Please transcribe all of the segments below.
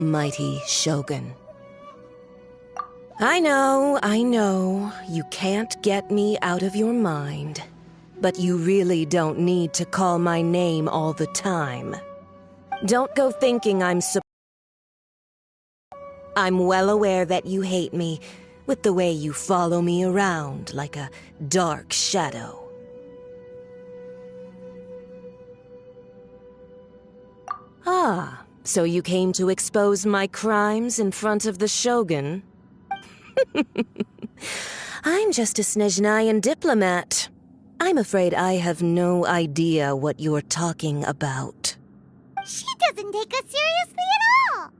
mighty Shogun. I know, you can't get me out of your mind. But you really don't need to call my name all the time. Don't go thinking I'm well aware that you hate me, with the way you follow me around like a dark shadow. Ah, so you came to expose my crimes in front of the Shogun? I'm just a Snezhnayan diplomat. I'm afraid I have no idea what you're talking about. She doesn't take us seriously at all!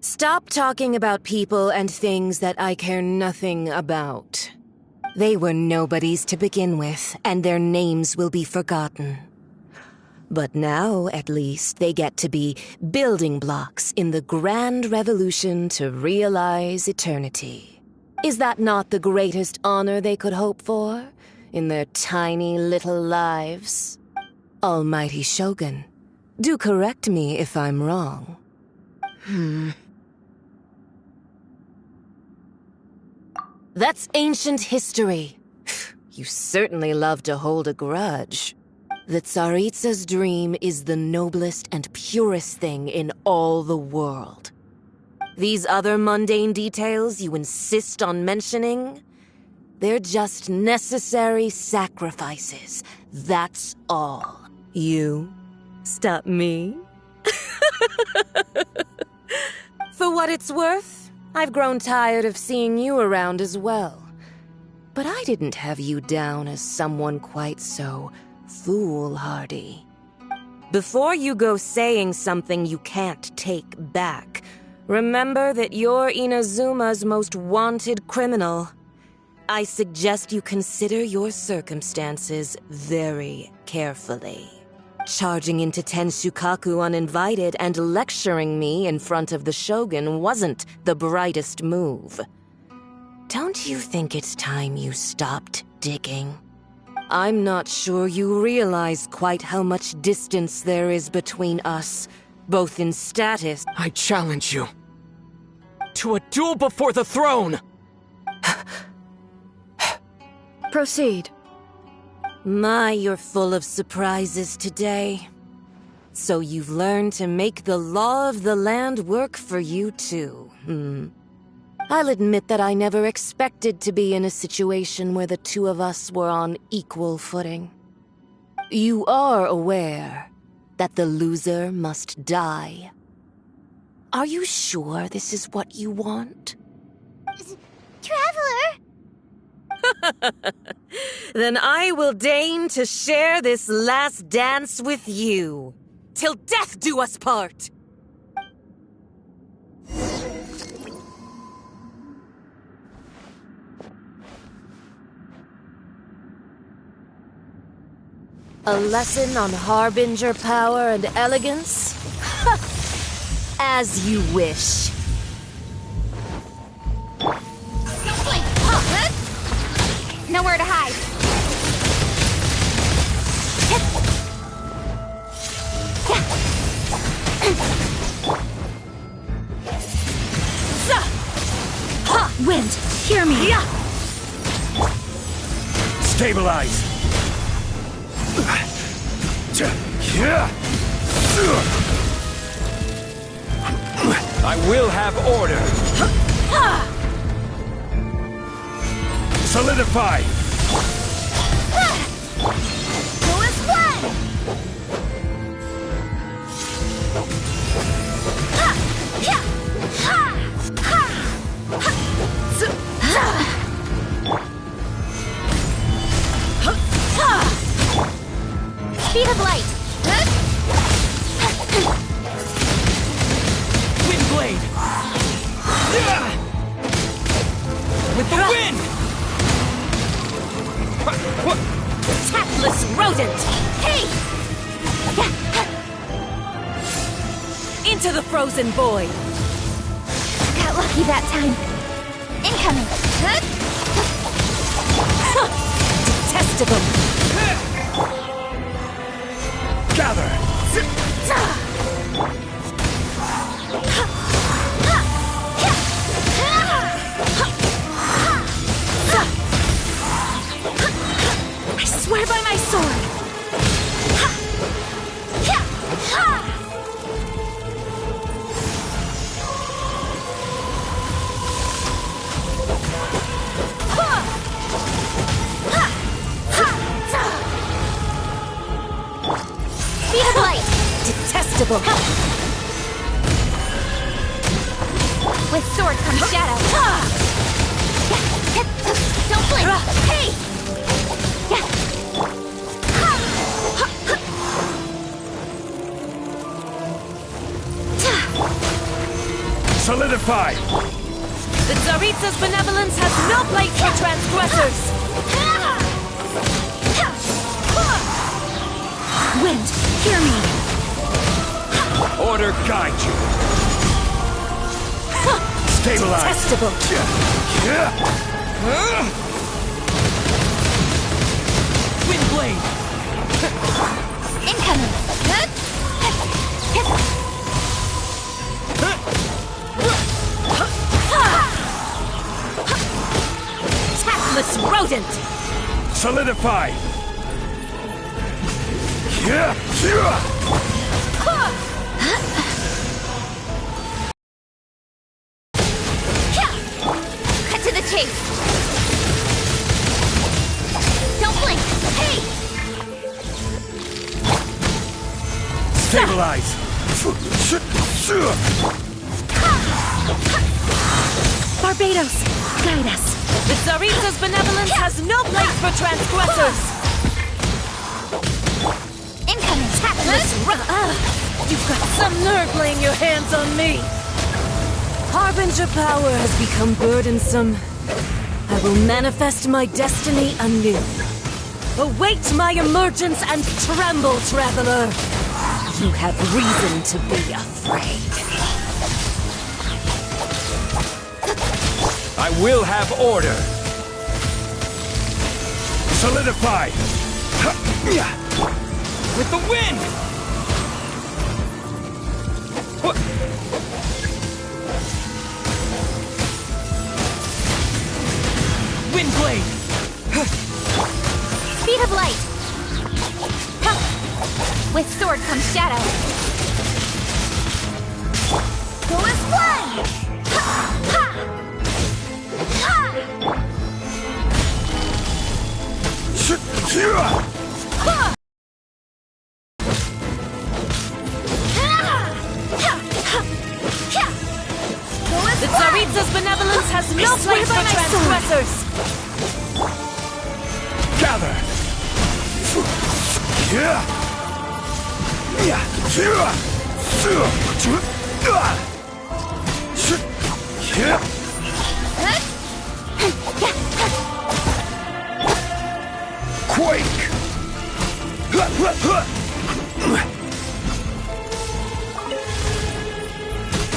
Stop talking about people and things that I care nothing about. They were nobodies to begin with, and their names will be forgotten. But now, at least, they get to be building blocks in the grand revolution to realize eternity. Is that not the greatest honor they could hope for in their tiny little lives? Almighty Shogun, do correct me if I'm wrong. That's ancient history. You certainly love to hold a grudge. The Tsaritsa's dream is the noblest and purest thing in all the world. These other mundane details you insist on mentioning, they're just necessary sacrifices. That's all. You stop me? For what it's worth, I've grown tired of seeing you around as well. But I didn't have you down as someone quite so foolhardy. Before you go saying something you can't take back, remember that you're Inazuma's most wanted criminal. I suggest you consider your circumstances very carefully. Charging into Tenshukaku uninvited and lecturing me in front of the Shogun wasn't the brightest move. Don't you think it's time you stopped digging? I'm not sure you realize quite how much distance there is between us, both in status— I challenge you to a duel before the throne! Proceed. My, you're full of surprises today. So you've learned to make the law of the land work for you too, I'll admit that I never expected to be in a situation where the two of us were on equal footing. You are aware that the loser must die. Are you sure this is what you want? Traveler! Then I will deign to share this last dance with you. Till death do us part! A lesson on harbinger power and elegance? As you wish. Nowhere to hide. Wind, hear me! Stabilize! I will have order! Solidify! Go as one! Speed of light! Wind blade! With the wind! Tactless rodent! Hey! Into the frozen void! Got lucky that time. Incoming! detestable! Gather! I swear by my sword! Speed of light! Detestable! With sword comes shadow. Don't blink! Hey! Solidify! The Tsaritsa's benevolence has no place for transgressors! Wind, hear me! Order guide you! Stabilize! Detestable! Windblade! Incoming! Tactless rodent! Solidify! Cut to the chase! Don't blink! Hey! Stabilize! Barbados, guide us. The Tsaritsa's benevolence has no place for transgressors! Incoming! Tactless You've got some nerve laying your hands on me! Harbinger power has become burdensome. I will manifest my destiny anew. Await my emergence and tremble, traveler! You have reason to be afraid. I will have order! Solidify! With the wind! Windblade! Speed of light! With sword comes shadow. Go is flying! The Tsaritsa's benevolence has no place for transgressors! Gather! Quake!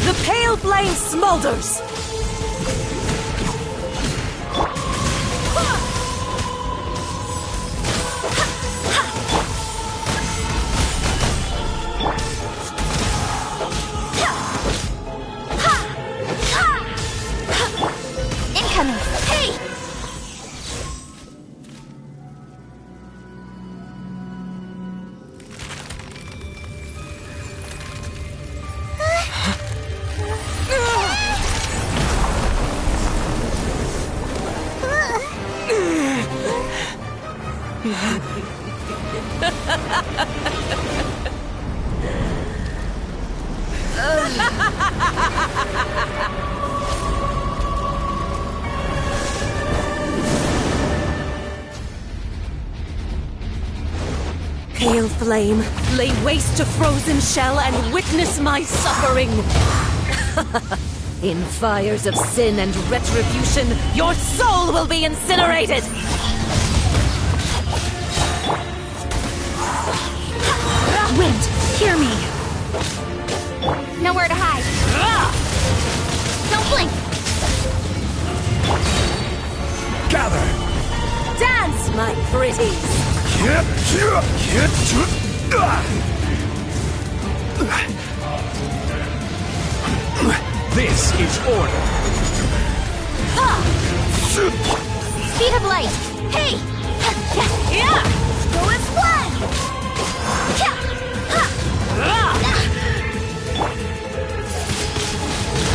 The pale flame smolders! Incoming! Hey! Pale flame, lay waste to frozen shell and witness my suffering! In fires of sin and retribution, your soul will be incinerated! Wind, hear me! Nowhere to hide. Don't blink. Gather! Dance! my pretties. This is order. Speed of light. Hey! Yeah! Go as one!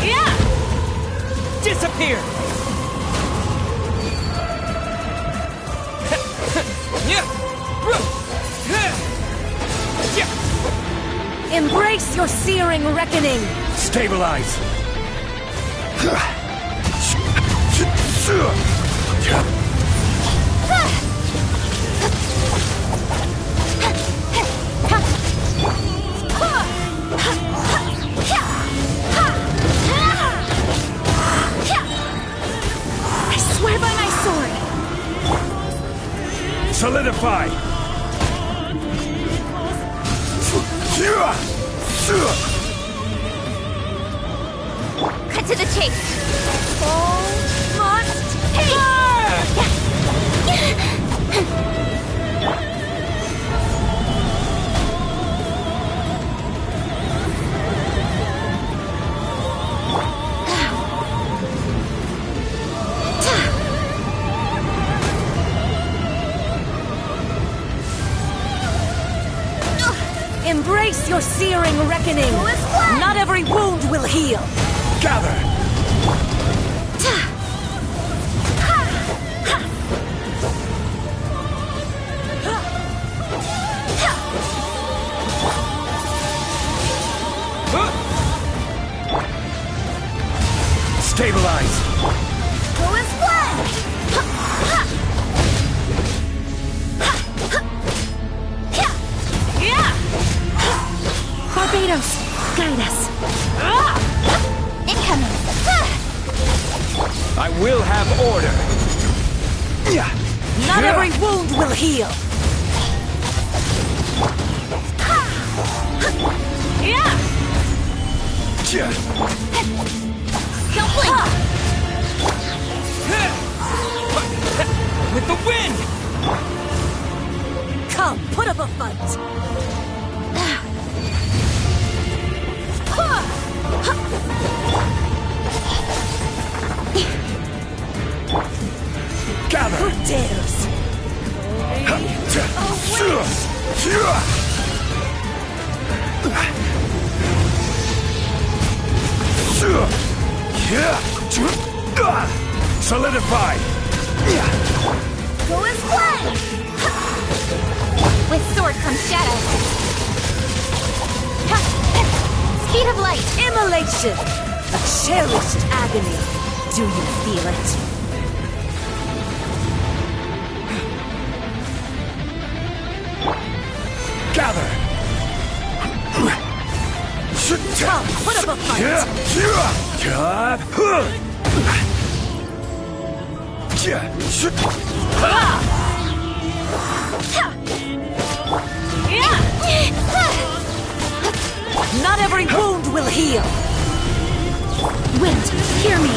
Yeah! Disappear! Embrace your searing reckoning. Stabilize! I swear by my sword! Solidify! Cut to the chase. Must embrace your searing reckoning. Not every wound will heal. Gather! Stabilize! Go as one! Barbados, guide us. Incoming! I will have order! Not every wound will heal. Don't blink! With the wind! Come, put up a fight. Gather! Who dares? Solidify! Go as one! With sword comes shadow. Speed of light. Immolation! A cherished agony. Do you feel it? Gather! Come, put up a fight. Not every wound will heal. Wind, hear me.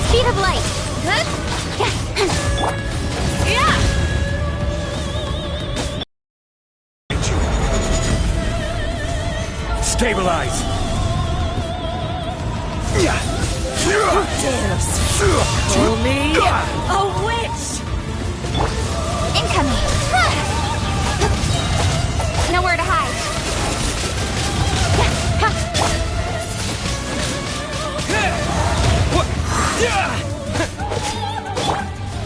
Speed of light. Good? Stabilize! Who dares? Call me a witch! Incoming. Nowhere to hide.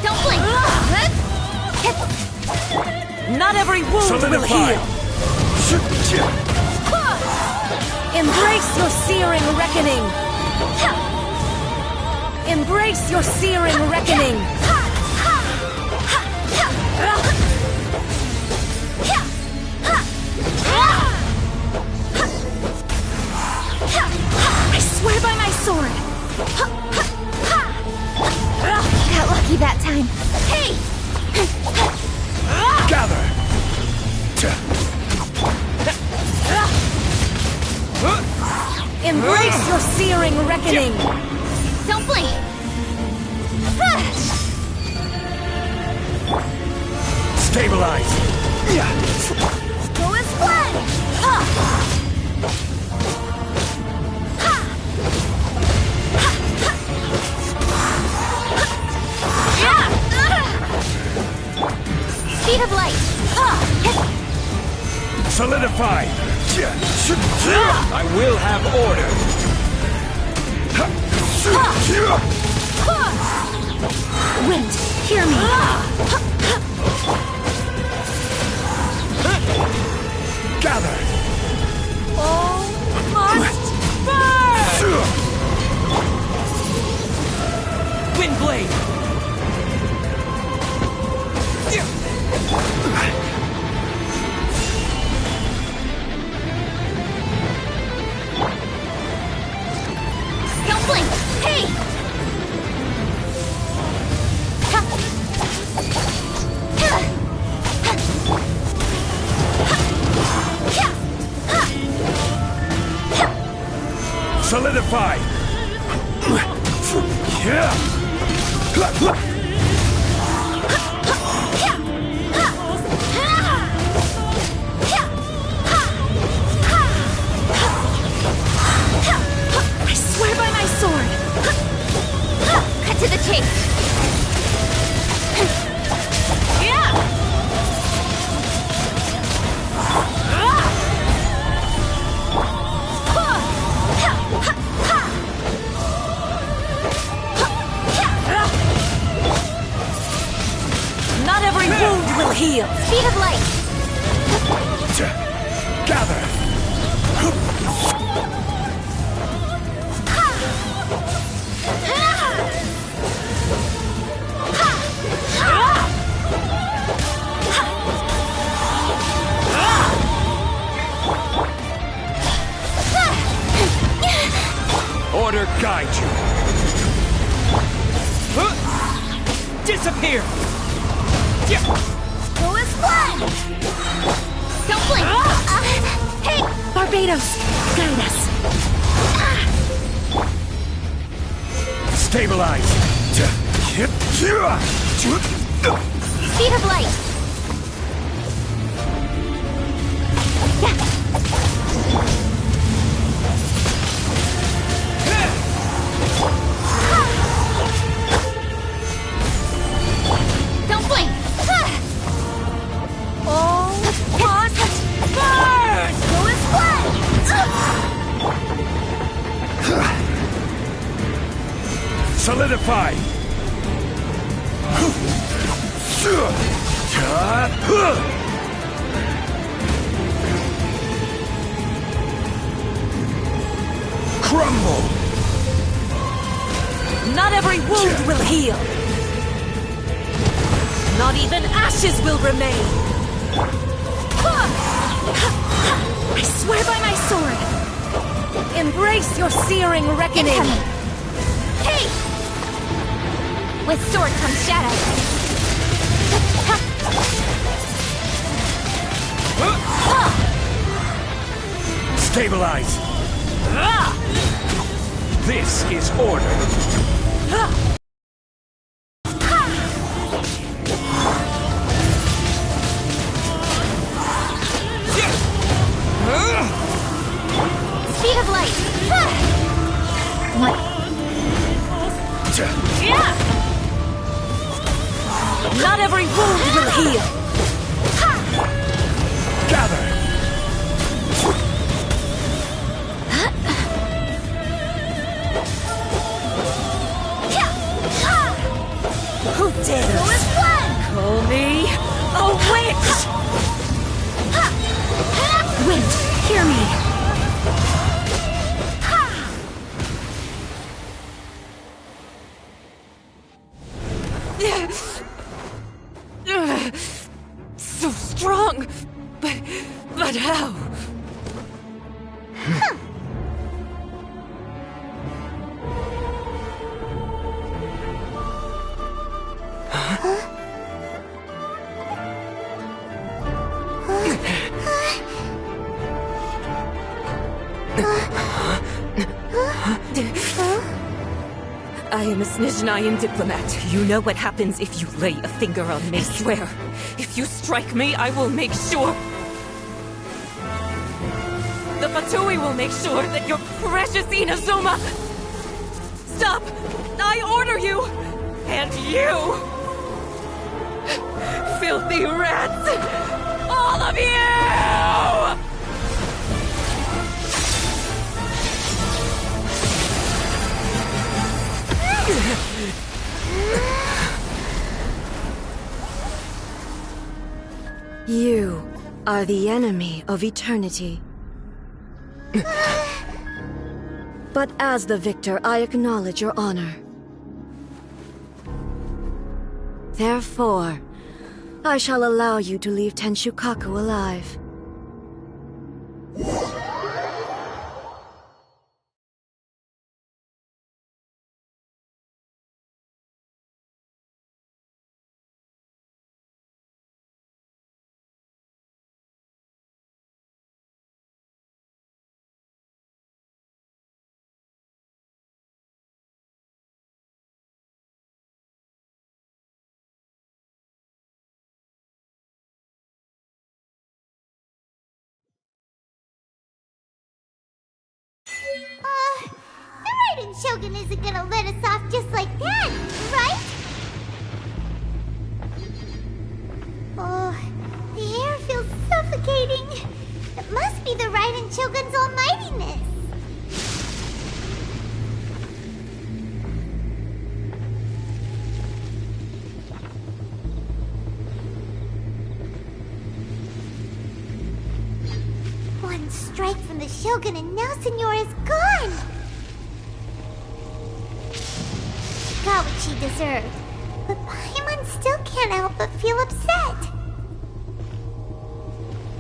Don't blink. Not every wound will heal. Embrace your searing reckoning. Embrace your searing reckoning. I swear by my sword! Got lucky that time. Hey! Gather! Embrace your searing reckoning! Don't blink! Stabilize! Go as one! Speed of light! Solidify! I will have order! Wind, hear me! Gather! All must burn! Windblade! Don't blink! Hey! Solidify! I swear by my sword! Cut to the chase! Not every wound will heal! Speed of light! Gather! Order guide you! Disappear! Go as one! Don't blink! Hey! Barbados, guide us! Stabilize! Speed of light! Don't blink! All must burn! Go as one! Solidify! Crumble! Not every wound will heal! Not even ashes will remain! I swear by my sword! Embrace your searing reckoning! Incoming! Hey! With sword comes shadow. Stabilize! This is order! Speed of light! What? Not every wound will heal! Gather! Who dares Go as one! call me a witch? Wind, hear me! So strong! But how? I am a Snezhnayan diplomat. You know what happens if you lay a finger on me. I swear, if you strike me, I will make sure... The Fatui will make sure that your precious Inazuma... Stop! I order you! And you! Filthy rats! All of you! You are the enemy of eternity. But as the victor, I acknowledge your honor. Therefore, I shall allow you to leave Tenshukaku alive. The Raiden Shogun isn't gonna let us off just like that, right? Oh, the air feels suffocating. It must be the Raiden Shogun's almightiness. One strike from the Shogun and now Senora is gone! She got what she deserved, but Paimon still can't help but feel upset.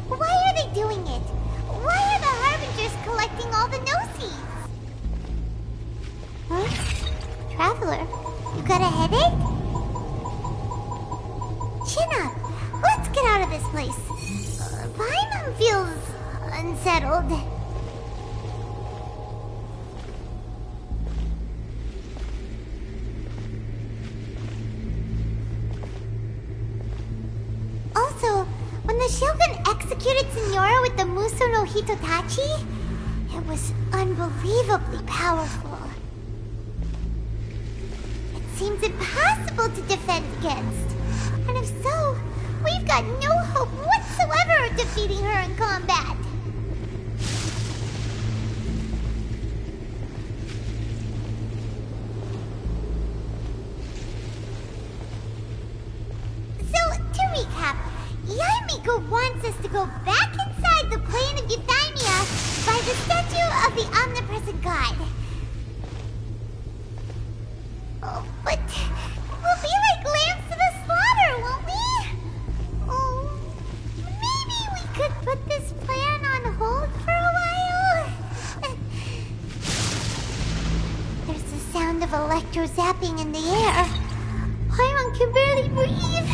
Why are they doing it? Why are the Harbingers collecting all the no-seeds? Huh? Traveler, you got a headache? Chin up! Let's get out of this place. Paimon feels... unsettled. Also, when the Shogun executed Senora with the Muso no Hitotachi, it was unbelievably powerful. It seems impossible to defend against. And if so, we've got no hope whatsoever of defeating her in combat. Yaimiko wants us to go back inside the plane of Euthymia by the statue of the omnipresent god. Oh, but we'll be like lambs to the slaughter, won't we? Oh, maybe we could put this plan on hold for a while? There's the sound of electro zapping in the air. Paimon can barely breathe.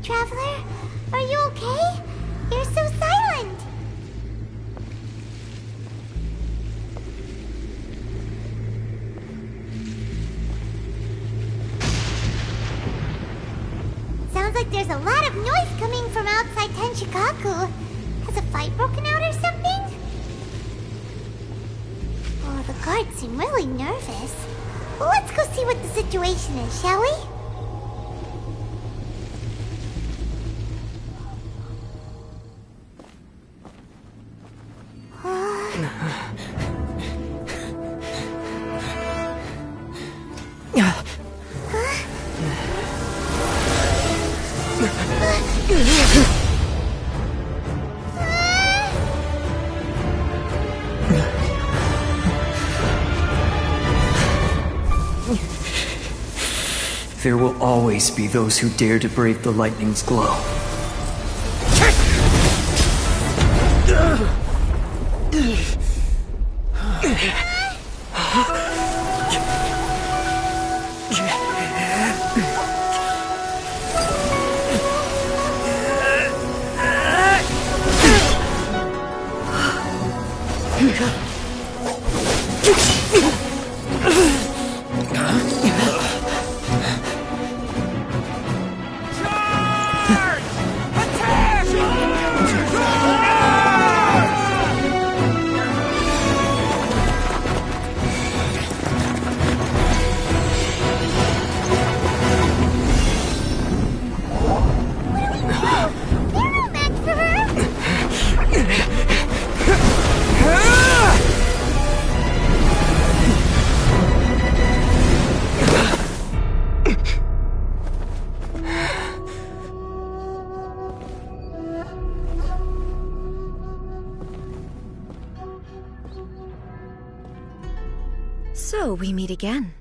Traveler, are you okay? You're so silent. Sounds like there's a lot of noise coming from outside Tenshukaku. Has a fight broken out or something? Oh, the guards seem really nervous. Well, let's go see what the situation is, shall we? There will always be those who dare to brave the lightning's glow. So we meet again.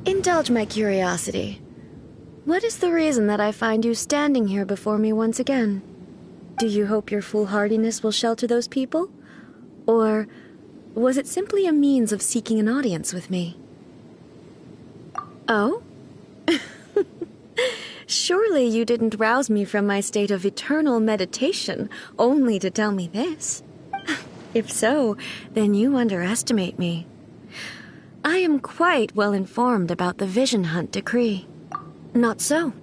Indulge my curiosity. What is the reason that I find you standing here before me once again? Do you hope your foolhardiness will shelter those people? Or was it simply a means of seeking an audience with me? Oh? Surely you didn't rouse me from my state of eternal meditation only to tell me this. If so, then you underestimate me. I am quite well informed about the Vision Hunt decree. Not so.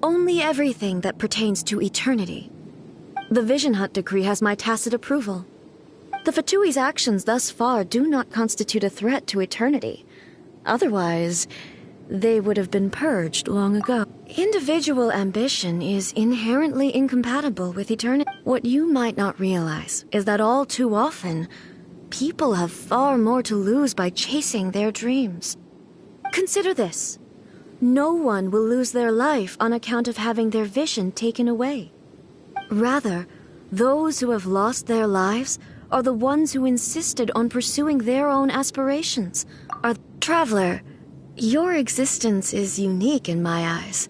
Only everything that pertains to eternity. The Vision Hunt decree has my tacit approval. The Fatui's actions thus far do not constitute a threat to eternity. Otherwise, they would have been purged long ago. Individual ambition is inherently incompatible with eternity. What you might not realize is that all too often, people have far more to lose by chasing their dreams. Consider this. No one will lose their life on account of having their vision taken away. Rather, those who have lost their lives are the ones who insisted on pursuing their own aspirations. Traveler, your existence is unique in my eyes.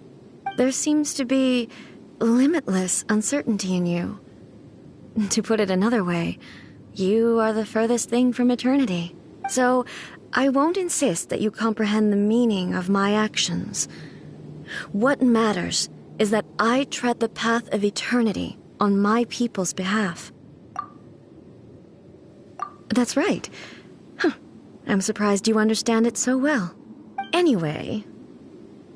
There seems to be limitless uncertainty in you. To put it another way, you are the furthest thing from eternity. So, I won't insist that you comprehend the meaning of my actions. What matters is that I tread the path of eternity on my people's behalf. That's right. I'm surprised you understand it so well. Anyway,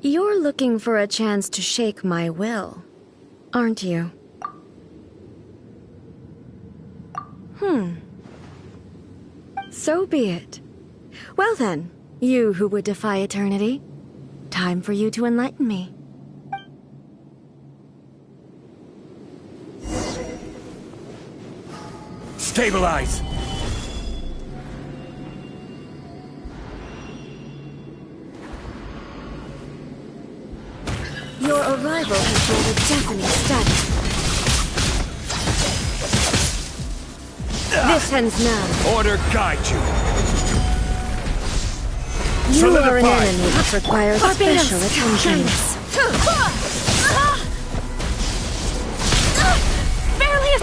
you're looking for a chance to shake my will, aren't you? So be it. Well then, you who would defy eternity, time for you to enlighten me. Stabilize! Your arrival has brought a deafening static. This ends now. Order guide you! You are an Solidify. enemy that requires special attention. Barely a...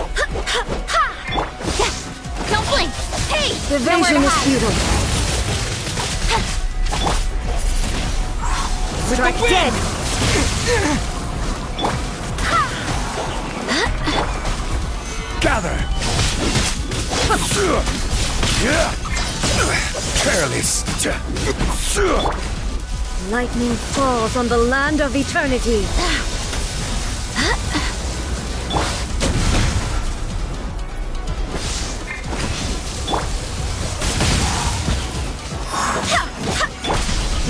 Don't blink! Hey! Evasion is futile. Strike dead! Gather! Careless! Lightning falls on the land of eternity.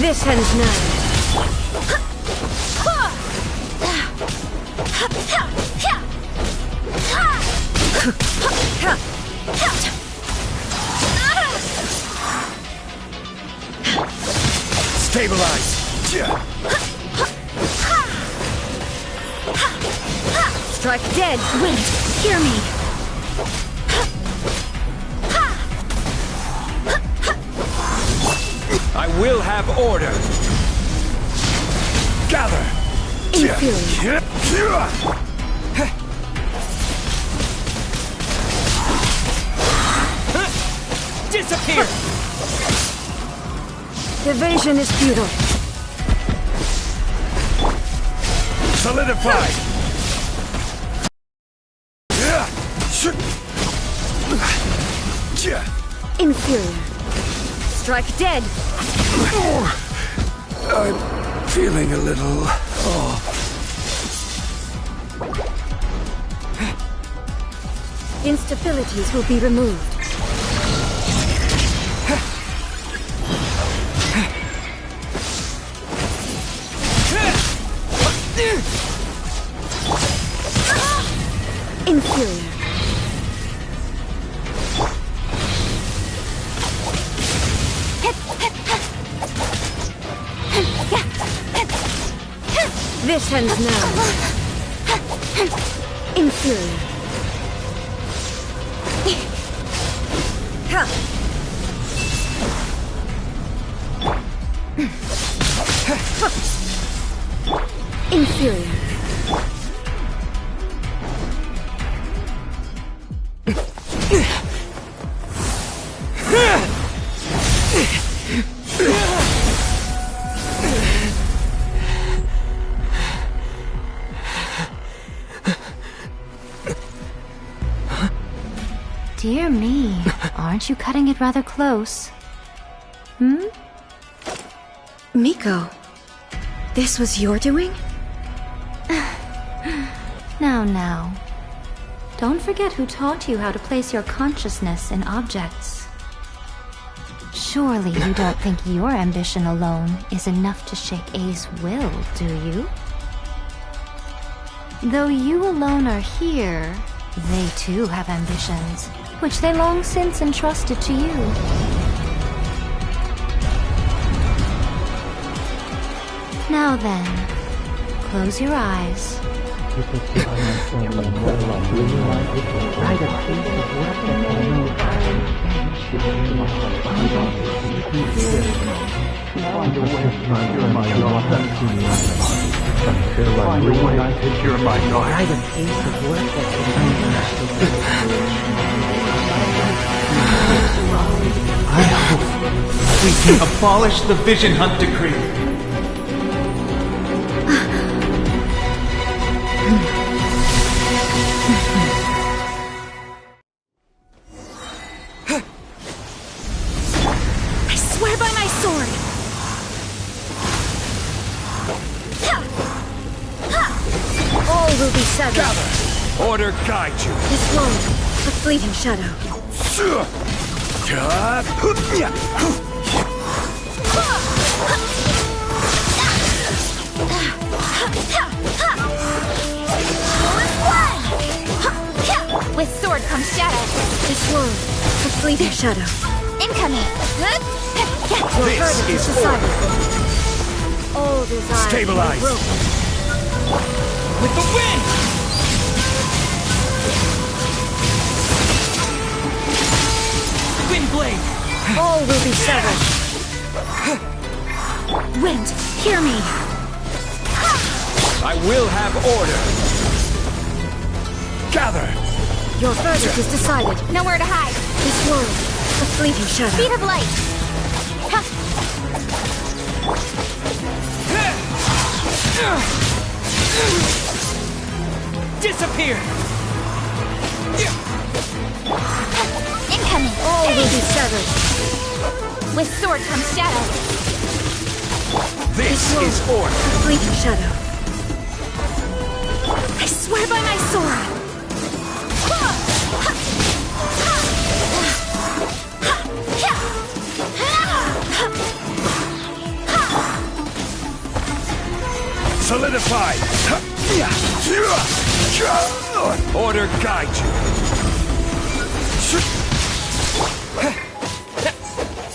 This ends now. Stabilize! Strike dead! Wait, hear me. I I will have order. Gather. Inferior. Disappear. Evasion is futile. Solidify. Inferior. Strike dead. I'm feeling a little off. Instabilities will be removed. Inferior. This ends now. Inferior. Ha! Inferior. Dear me, aren't you cutting it rather close? Hmm? Miko, this was your doing? Now. Don't forget who taught you how to place your consciousness in objects. Surely you don't think your ambition alone is enough to shake A's will, do you? Though you alone are here, they too have ambitions, which they long since entrusted to you. Now then, close your eyes. I hope we can abolish the Vision Hunt Decree. I swear by my sword! All will be severed. Gather. Order guide you. This world, a fleeting shadow. With sword comes shadow. This world, a fleeting shadow. Incoming. Your This verdict is decided. All desire Stabilize. broken. With the wind! Wind blade! All will be severed. Wind, hear me! I will have order. Gather! Your verdict is decided. Nowhere to hide. This world, a fleeting shadow. Speed of light. Disappear! Incoming. All will be severed. With sword comes shadow. This is A order. fleeting shadow. I swear by my sword! Solidify! Order guide you.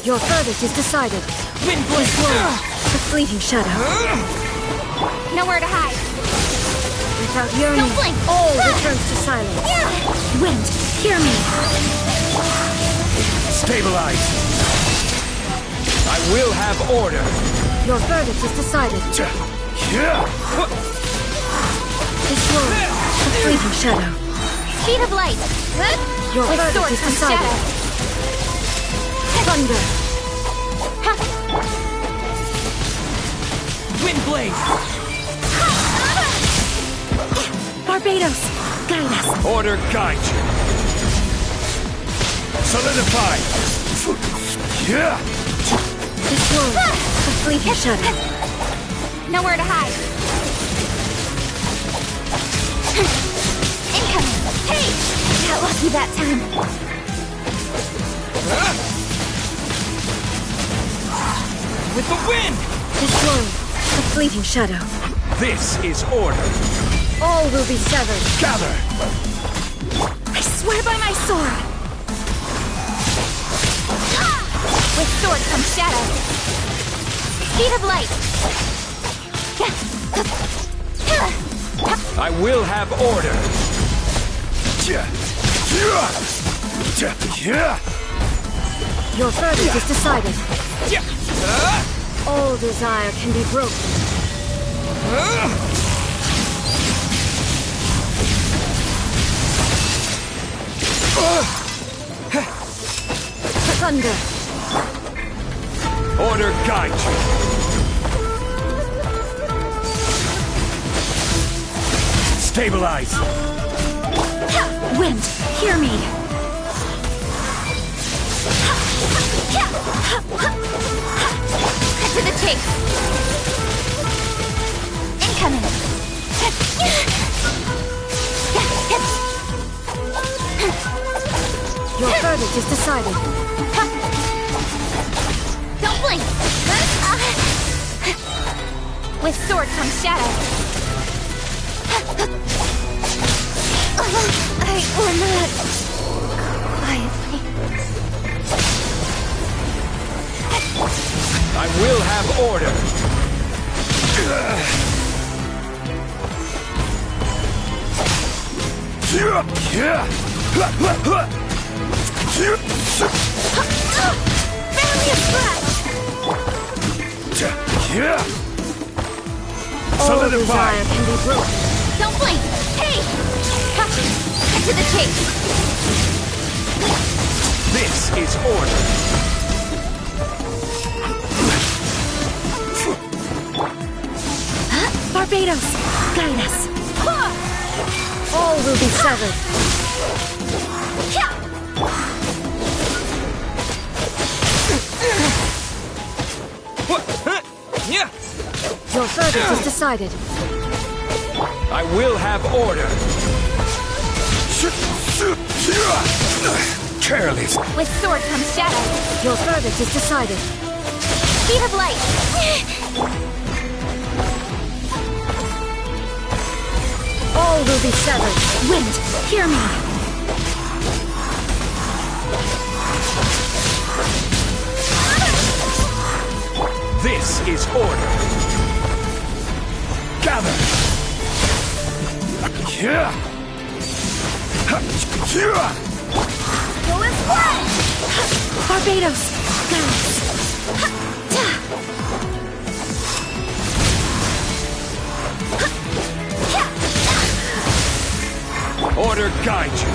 Your verdict is decided. Wind This world, a fleeting shadow. Nowhere to hide. Without yearning, Don't blink. all returns to silence. Wind, hear me! Stabilize. I will have order. Your verdict is decided. This world, a fleeting shadow. Speed of light. Your With verdict sword is comes decided. shadow. Thunder. Wind blade. Barbados, guide us. Order guide you. Solidify. This world, a fleeting shadow. Nowhere to hide. Incoming. Hey! Got lucky that time. With the wind. This world, a fleeting shadow. This is order. All will be severed. Gather. I swear by my sword. With sword comes shadow. Speed of light. I will have order. Your verdict is decided. All desire can be broken. Thunder. Order guide you. Stabilize. Wind, hear me. Cut to the chase. Incoming. Your verdict is decided. Don't blink. With sword comes shadow. I will not. Quietly. I will have order. Barely a scratch. All Solidify. desire can be broken. Don't blink. Hey! Cut to the chase. This is order. Barbados, guide us. All will be severed. Your verdict is decided. I will have order. Careless. With sword comes shadow. Your verdict is decided. Speed of light. All will be severed. Wind, hear me. This is order. Gather. Go and play. Barbados, guide us. Order guide you.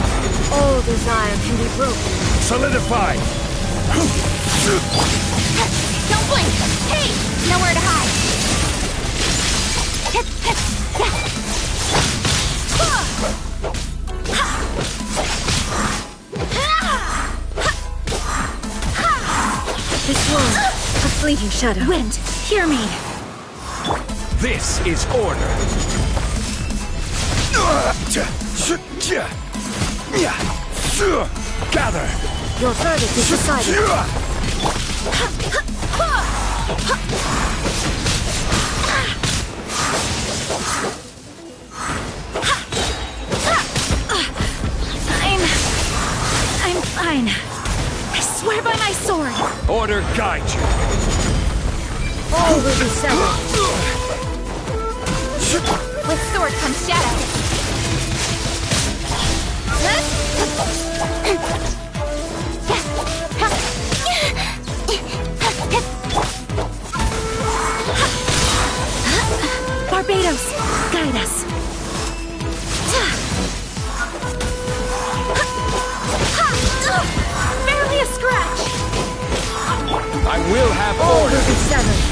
All desire can be broken. Solidify. Don't blink. Hey! Nowhere to hide. This world, a fleeting shadow. Wind, hear me. This is order. Gather. Your verdict is decided. I'm fine. I swear by my sword. Order guide you. All will be severed. With sword comes shadow. guide us. Barely a scratch. I will have All order. will be severed.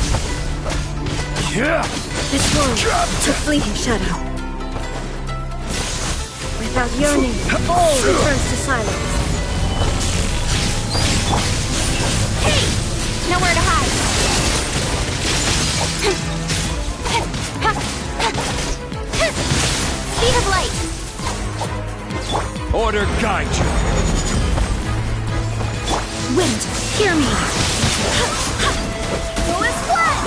Yeah. This world, a fleeting shadow. Without yearning, all returns to silence. Hey! Nowhere to hide. Speed of light. Order guide you. Wind, hear me. Fullest flood.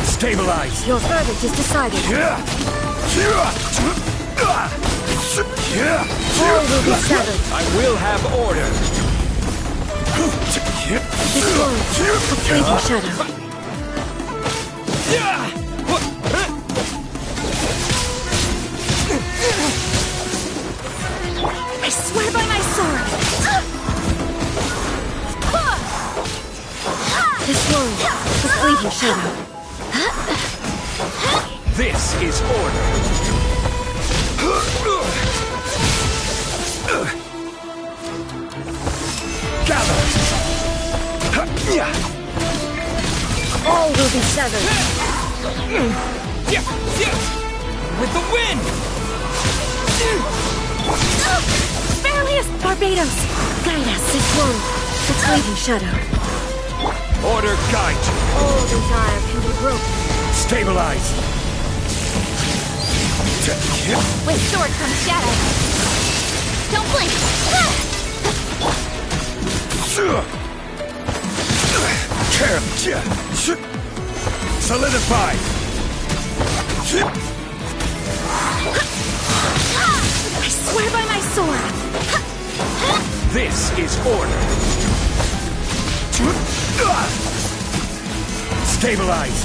Stabilize. Your verdict is decided. All will be severed. I will have order. This world, a fleeting shadow. I swear by my sword. This world, a fleeting shadow. This is order. Gather. All will be severed. With the wind. Barely Barbados, guide us. This world, the fleeting shadow. Order guide you. All desire can be broken. Stabilize. With sword comes shadow. Don't blink. Solidify. I swear by my sword. This is order. Stabilize.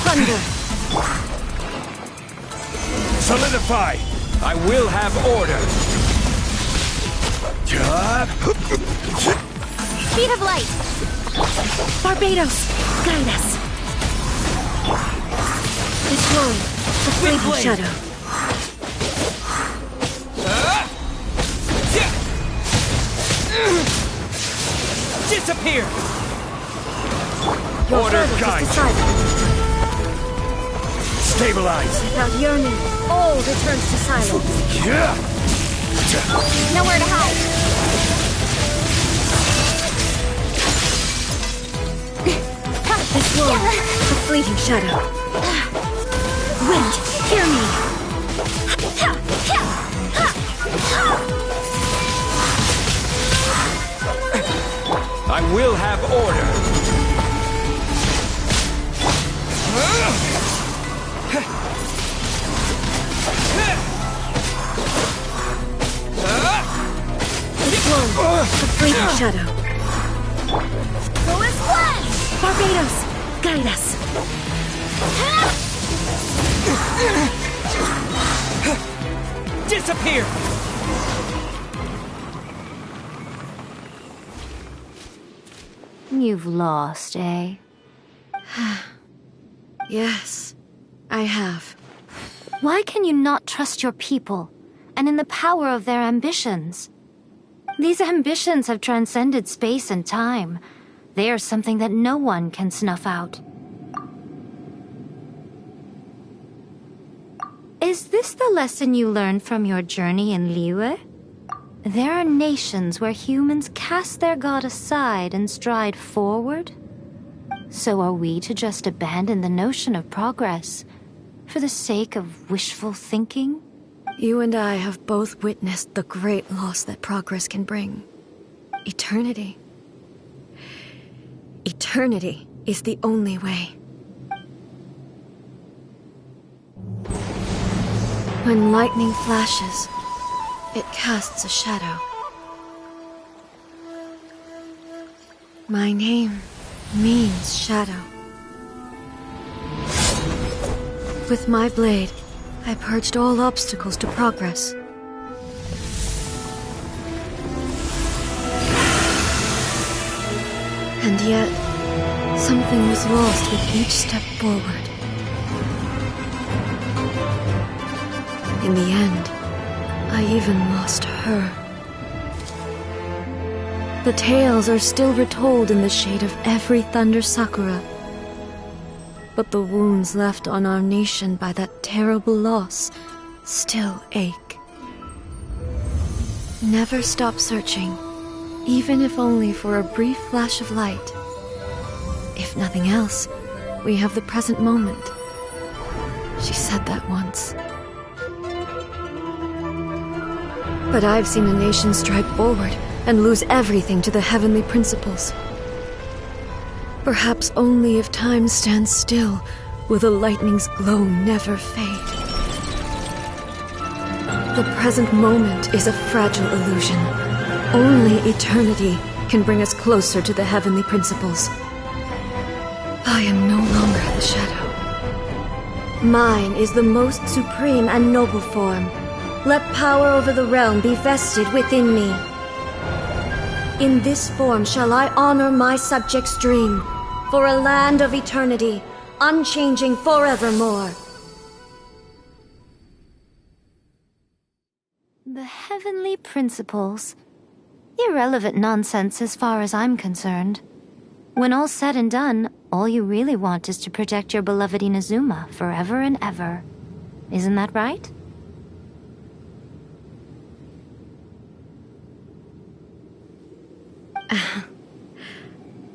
Thunder. Solidify. I will have order. Speed of light. Barbados, guide us. This world, the fleeting blade. shadow. Disappear. Your Order verdict guide. is decided. Stabilize. Without yearning, all returns to silence. Nowhere to hide. This world, a fleeting shadow. Wind, hear me. I will have order. This world, a fleeting shadow. Fullest flood. Barbados, guide us. Disappear. You've lost, eh? Yes, I have. Why can you not trust your people, and in the power of their ambitions? These ambitions have transcended space and time. They are something that no one can snuff out. Is this the lesson you learned from your journey in Liyue? There are nations where humans cast their god aside and stride forward. So are we to just abandon the notion of progress for the sake of wishful thinking? You and I have both witnessed the great loss that progress can bring. Eternity. Eternity is the only way. When lightning flashes, it casts a shadow. My name means shadow. With my blade, I purged all obstacles to progress. And yet, something was lost with each step forward. In the end, I even lost her. The tales are still retold in the shade of every Thunder Sakura. But the wounds left on our nation by that terrible loss still ache. Never stop searching, even if only for a brief flash of light. If nothing else, we have the present moment. She said that once. But I've seen a nation stride forward and lose everything to the heavenly principles. Perhaps only if time stands still will the lightning's glow never fade. The present moment is a fragile illusion. Only eternity can bring us closer to the heavenly principles. I am no longer the shadow. Mine is the most supreme and noble form. Let power over the realm be vested within me. In this form shall I honor my subjects' dream, for a land of eternity, unchanging forevermore. The heavenly principles. Irrelevant nonsense as far as I'm concerned. When all's said and done, all you really want is to protect your beloved Inazuma forever and ever. Isn't that right?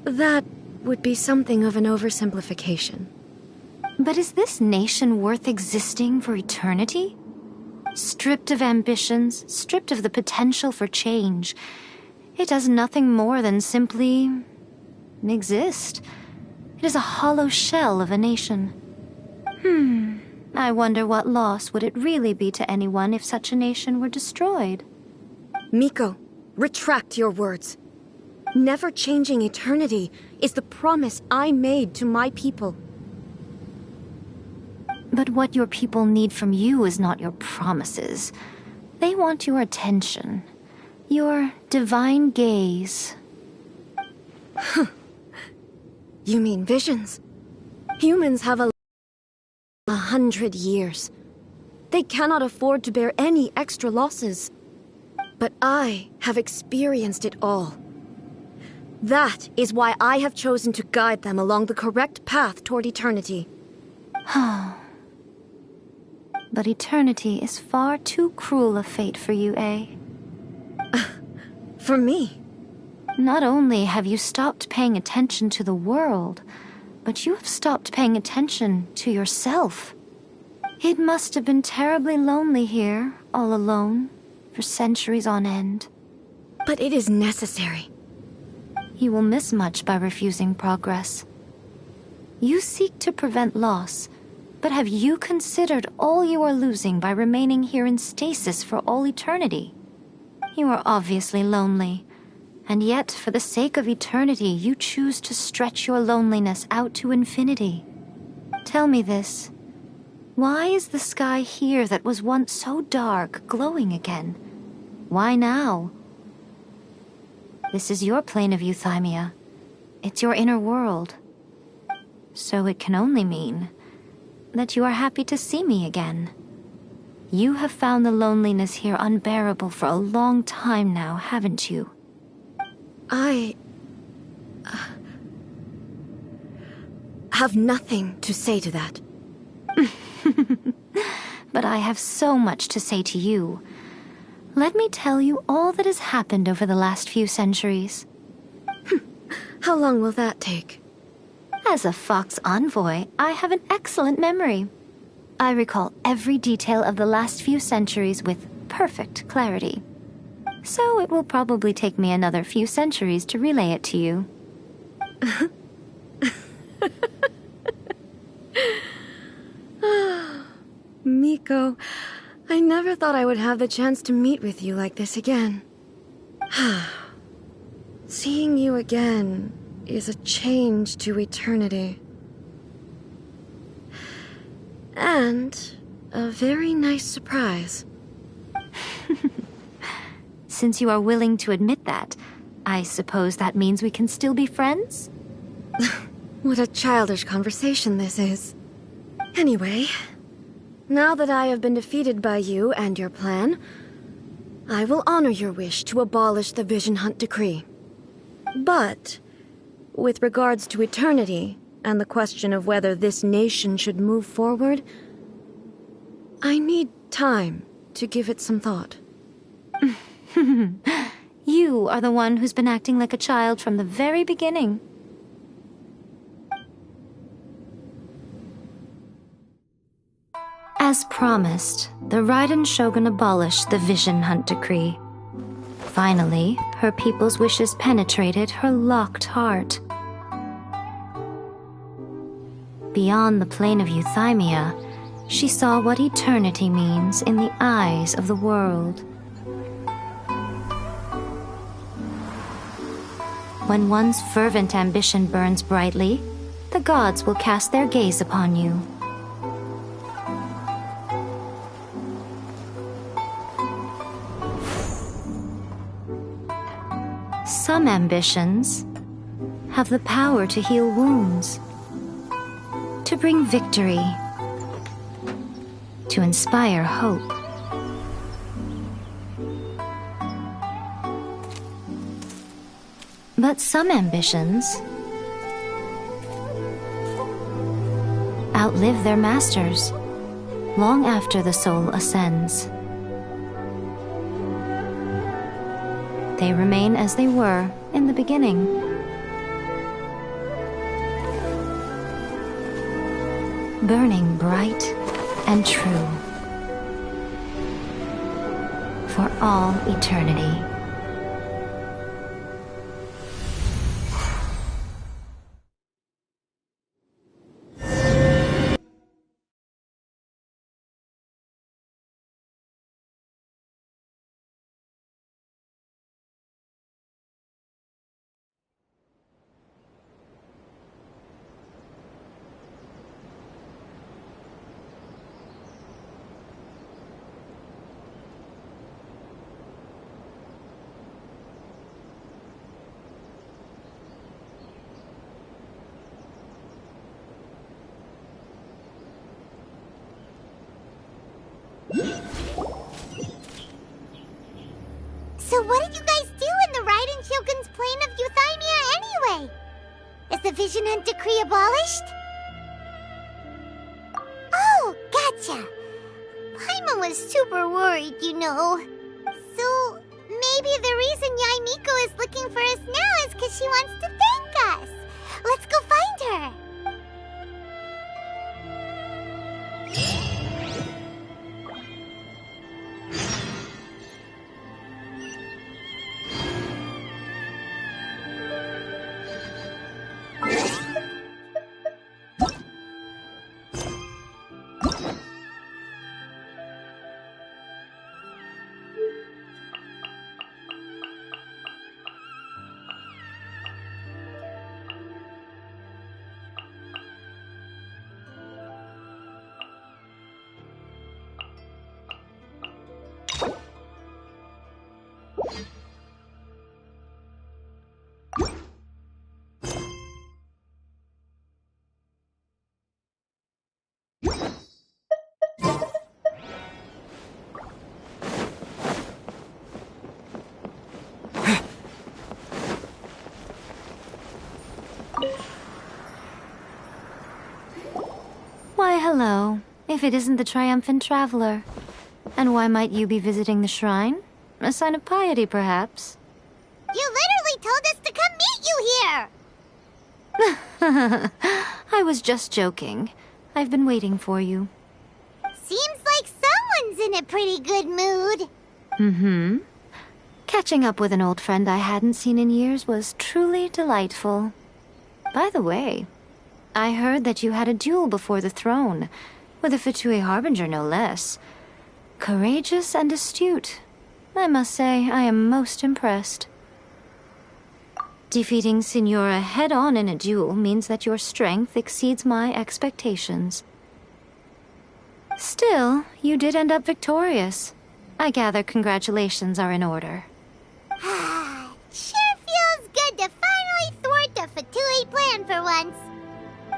That would be something of an oversimplification. But is this nation worth existing for eternity? Stripped of ambitions, stripped of the potential for change, it does nothing more than simply exist. It is a hollow shell of a nation. I wonder what loss would it really be to anyone if such a nation were destroyed? Miko, retract your words. Never changing eternity is the promise I made to my people. But what your people need from you is not your promises. They want your attention. Your divine gaze. You mean visions? Humans have 100 years. They cannot afford to bear any extra losses. But I have experienced it all. That is why I have chosen to guide them along the correct path toward eternity. But eternity is far too cruel a fate for you, eh? For me? Not only have you stopped paying attention to the world, but you have stopped paying attention to yourself. It must have been terribly lonely here, all alone, for centuries on end. But it is necessary. You will miss much by refusing progress. You seek to prevent loss, but have you considered all you are losing by remaining here in stasis for all eternity? You are obviously lonely, and yet for the sake of eternity you choose to stretch your loneliness out to infinity. Tell me this. Why is the sky here that was once so dark glowing again? Why now? This is your plane of euthymia. It's your inner world. So it can only mean that you are happy to see me again. You have found the loneliness here unbearable for a long time now, haven't you? I have nothing to say to that. But I have so much to say to you. Let me tell you all that has happened over the last few centuries. How long will that take? As a Fox envoy, I have an excellent memory. I recall every detail of the last few centuries with perfect clarity. So it will probably take me another few centuries to relay it to you. Miko, I never thought I would have the chance to meet with you like this again. Seeing you again is a change to eternity. And a very nice surprise. Since you are willing to admit that, I suppose that means we can still be friends? What a childish conversation this is. Anyway, now that I have been defeated by you and your plan, I will honor your wish to abolish the Vision Hunt Decree. But, with regards to eternity and the question of whether this nation should move forward, I need time to give it some thought. You are the one who's been acting like a child from the very beginning. As promised, the Raiden Shogun abolished the Vision Hunt Decree. Finally, her people's wishes penetrated her locked heart. Beyond the plane of Euthymia, she saw what eternity means in the eyes of the world. When one's fervent ambition burns brightly, the gods will cast their gaze upon you. Some ambitions have the power to heal wounds, to bring victory, to inspire hope. But some ambitions outlive their masters long after the soul ascends. They remain as they were in the beginning. Burning bright and true for all eternity. So what did you guys do in the Raiden Shogun's plane of Euthymia anyway? Is the Vision Hunt Decree abolished? Oh, gotcha. Paimon was super worried, you know. So maybe the reason Yae Miko is looking for us now is because she wants to thank us. Let's go find her. Why, hello, if it isn't the triumphant traveler. And why might you be visiting the shrine? A sign of piety, perhaps? You literally told us to come meet you here! I was just joking. I've been waiting for you. Seems like someone's in a pretty good mood. Mm-hmm. Catching up with an old friend I hadn't seen in years was truly delightful. By the way, I heard that you had a duel before the throne, with a Fatui Harbinger no less. Courageous and astute. I must say, I am most impressed. Defeating Signora head-on in a duel means that your strength exceeds my expectations. Still, you did end up victorious. I gather congratulations are in order. Sure feels good to finally thwart the Fatui plan for once.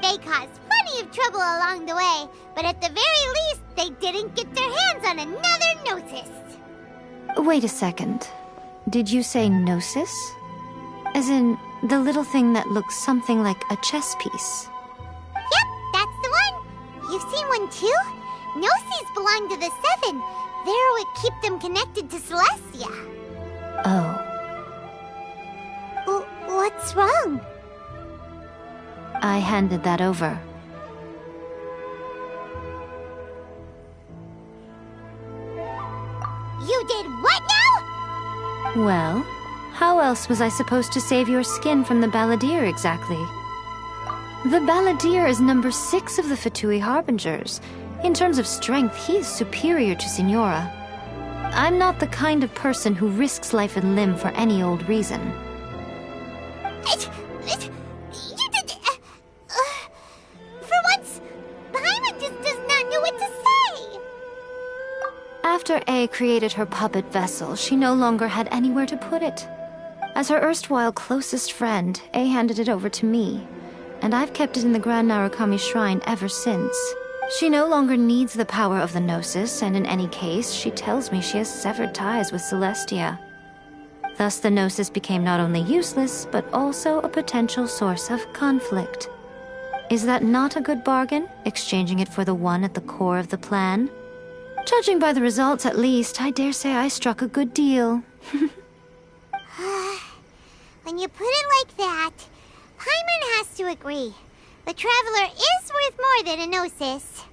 They caused plenty of trouble along the way, but at the very least, they didn't get their hands on another Gnosis. Wait a second. Did you say Gnosis? As in, the little thing that looks something like a chess piece? Yep, that's the one. You've seen one too? Gnosis belong to the Seven. They're what keep them connected to Celestia. Oh. What's wrong? I handed that over. You did what now? Well, how else was I supposed to save your skin from the Balladeer exactly? The Balladeer is number 6 of the Fatui Harbingers. In terms of strength, he is superior to Signora. I'm not the kind of person who risks life and limb for any old reason. You did... for once, Paimon just does not know what to say. After A created her puppet vessel, she no longer had anywhere to put it. As her erstwhile closest friend, A handed it over to me, and I've kept it in the Grand Narukami Shrine ever since. She no longer needs the power of the Gnosis, and in any case, she tells me she has severed ties with Celestia. Thus, the Gnosis became not only useless, but also a potential source of conflict. Is that not a good bargain, exchanging it for the one at the core of the plan? Judging by the results, at least, I dare say I struck a good deal. When you put it like that, Paimon has to agree. The Traveler is worth more than a Gnosis.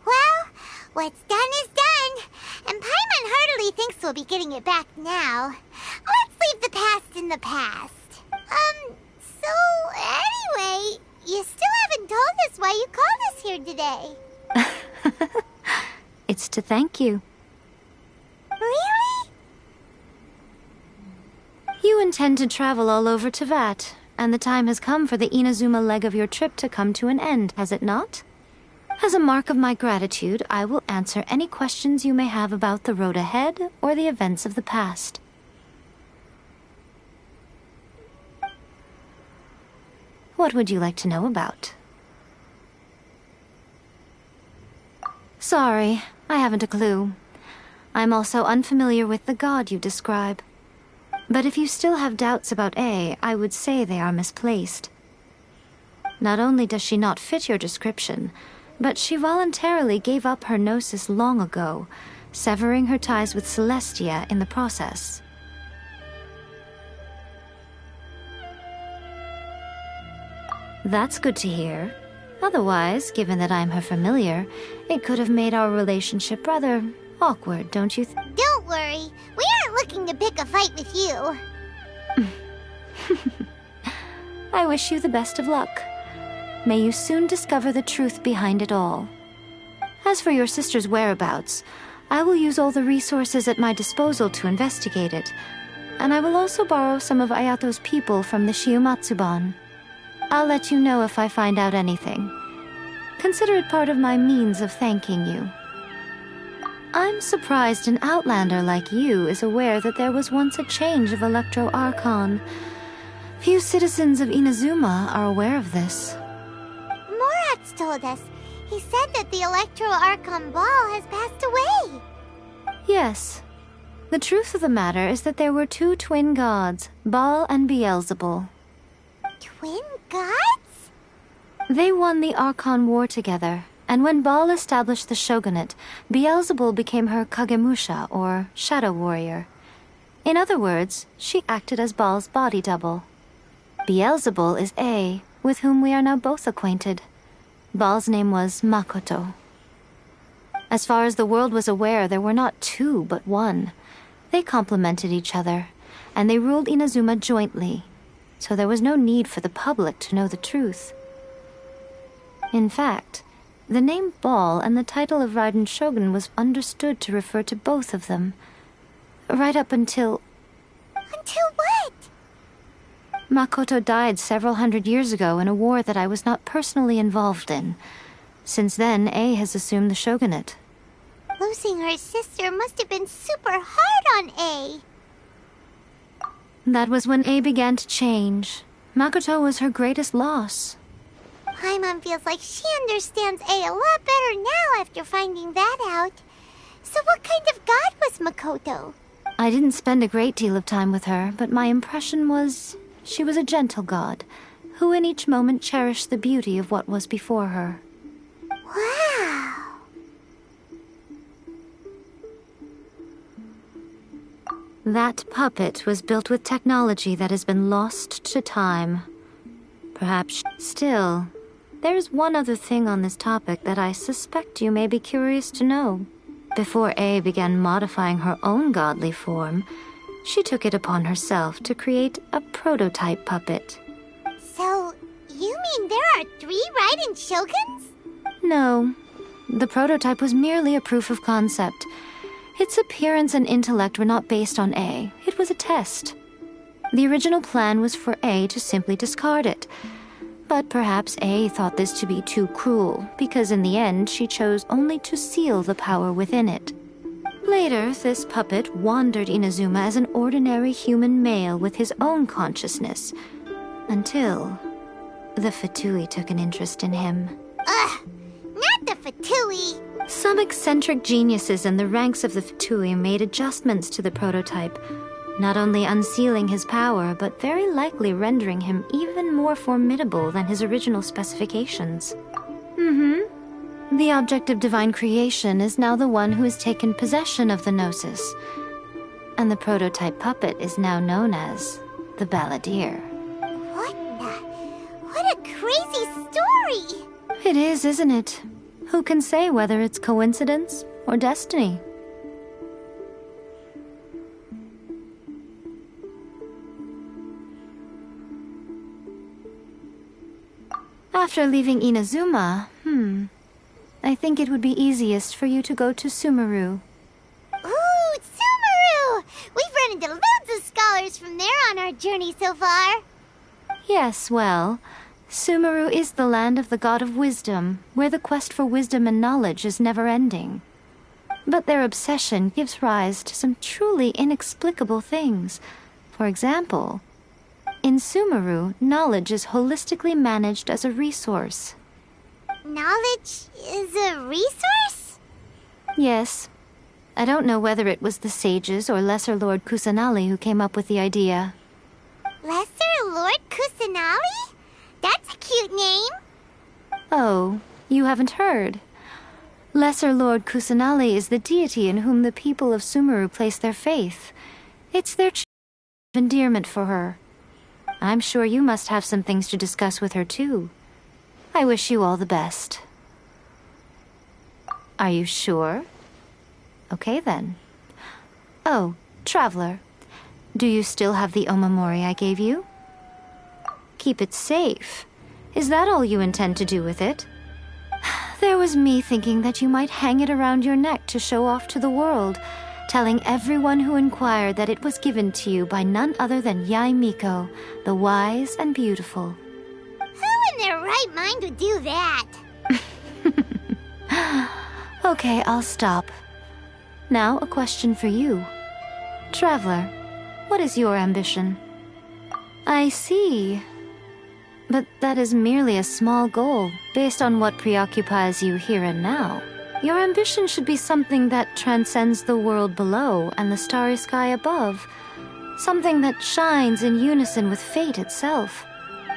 Well, what's done is done, and Paimon heartily thinks we'll be getting it back now. Let's leave the past in the past. So anyway, you still haven't told us why you called us here today. It's to thank you. Really? You intend to travel all over Teyvat, and the time has come for the Inazuma leg of your trip to come to an end, has it not? As a mark of my gratitude, I will answer any questions you may have about the road ahead or the events of the past. What would you like to know about? Sorry, I haven't a clue. I'm also unfamiliar with the god you describe. But if you still have doubts about A, I would say they are misplaced. Not only does she not fit your description, but she voluntarily gave up her Gnosis long ago, severing her ties with Celestia in the process. That's good to hear. Otherwise, given that I'm her familiar, it could have made our relationship rather awkward, don't you think? Don't worry, we aren't looking to pick a fight with you. I wish you the best of luck. May you soon discover the truth behind it all. As for your sister's whereabouts, I will use all the resources at my disposal to investigate it, and I will also borrow some of Ayato's people from the Shiumatsuban. I'll let you know if I find out anything. Consider it part of my means of thanking you. I'm surprised an outlander like you is aware that there was once a change of Electro Archon. Few citizens of Inazuma are aware of this. Morat's told us. He said that the Electro Archon Ball has passed away. Yes. The truth of the matter is that there were two twin gods, Baal and Beelzebul. Twin gods? They won the Archon War together, and when Baal established the shogunate, Beelzebul became her Kagemusha, or shadow warrior. In other words, she acted as Baal's body double. Beelzebul is A, with whom we are now both acquainted. Baal's name was Makoto. As far as the world was aware, there were not two, but one. They complemented each other, and they ruled Inazuma jointly, so there was no need for the public to know the truth. In fact, the name Baal and the title of Raiden Shogun was understood to refer to both of them. Right up until... Until what? Makoto died several hundred years ago in a war that I was not personally involved in. Since then, A has assumed the shogunate. Losing her sister must have been super hard on A. That was when A began to change. Makoto was her greatest loss. Paimon feels like she understands A a lot better now after finding that out. So what kind of god was Makoto? I didn't spend a great deal of time with her, but my impression was she was a gentle god, who in each moment cherished the beauty of what was before her. Wow. That puppet was built with technology that has been lost to time. Perhaps still, there's one other thing on this topic that I suspect you may be curious to know. Before A began modifying her own godly form, she took it upon herself to create a prototype puppet. So, you mean there are 3 Raiden Shoguns? No, the prototype was merely a proof of concept. Its appearance and intellect were not based on A. It was a test. The original plan was for A to simply discard it. But perhaps A thought this to be too cruel, because in the end she chose only to seal the power within it. Later, this puppet wandered Inazuma as an ordinary human male with his own consciousness, until the Fatui took an interest in him. Ugh, not the Fatui. Some eccentric geniuses in the ranks of the Fatui made adjustments to the prototype, not only unsealing his power, but very likely rendering him even more formidable than his original specifications. The object of divine creation is now the one who has taken possession of the Gnosis, and the prototype puppet is now known as the Balladeer. What a crazy story! It is, isn't it? Who can say whether it's coincidence or destiny? After leaving Inazuma, I think it would be easiest for you to go to Sumeru. Ooh, Sumeru! We've run into loads of scholars from there on our journey so far. Yes, well, Sumeru is the land of the god of wisdom, where the quest for wisdom and knowledge is never-ending. But their obsession gives rise to some truly inexplicable things. For example, in Sumeru, knowledge is holistically managed as a resource. Knowledge is a resource? Yes. I don't know whether it was the sages or Lesser Lord Kusanali who came up with the idea. Lesser Lord Kusanali? That's a cute name. Oh, you haven't heard. Lesser Lord Kusanali is the deity in whom the people of Sumeru place their faith. It's their endearment for her. I'm sure you must have some things to discuss with her too. I wish you all the best. Are you sure? Okay then. Oh, Traveler, do you still have the omamori I gave you? Keep it safe. Is that all you intend to do with it? There was me thinking that you might hang it around your neck to show off to the world, telling everyone who inquired that it was given to you by none other than Yae Miko, the wise and beautiful. Who in their right mind would do that? Okay, I'll stop. Now, a question for you. Traveler, what is your ambition? I see. But that is merely a small goal, based on what preoccupies you here and now. Your ambition should be something that transcends the world below and the starry sky above. Something that shines in unison with fate itself.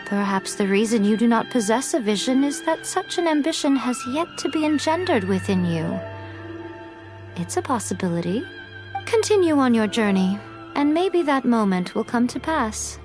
Perhaps the reason you do not possess a vision is that such an ambition has yet to be engendered within you. It's a possibility. Continue on your journey, and maybe that moment will come to pass.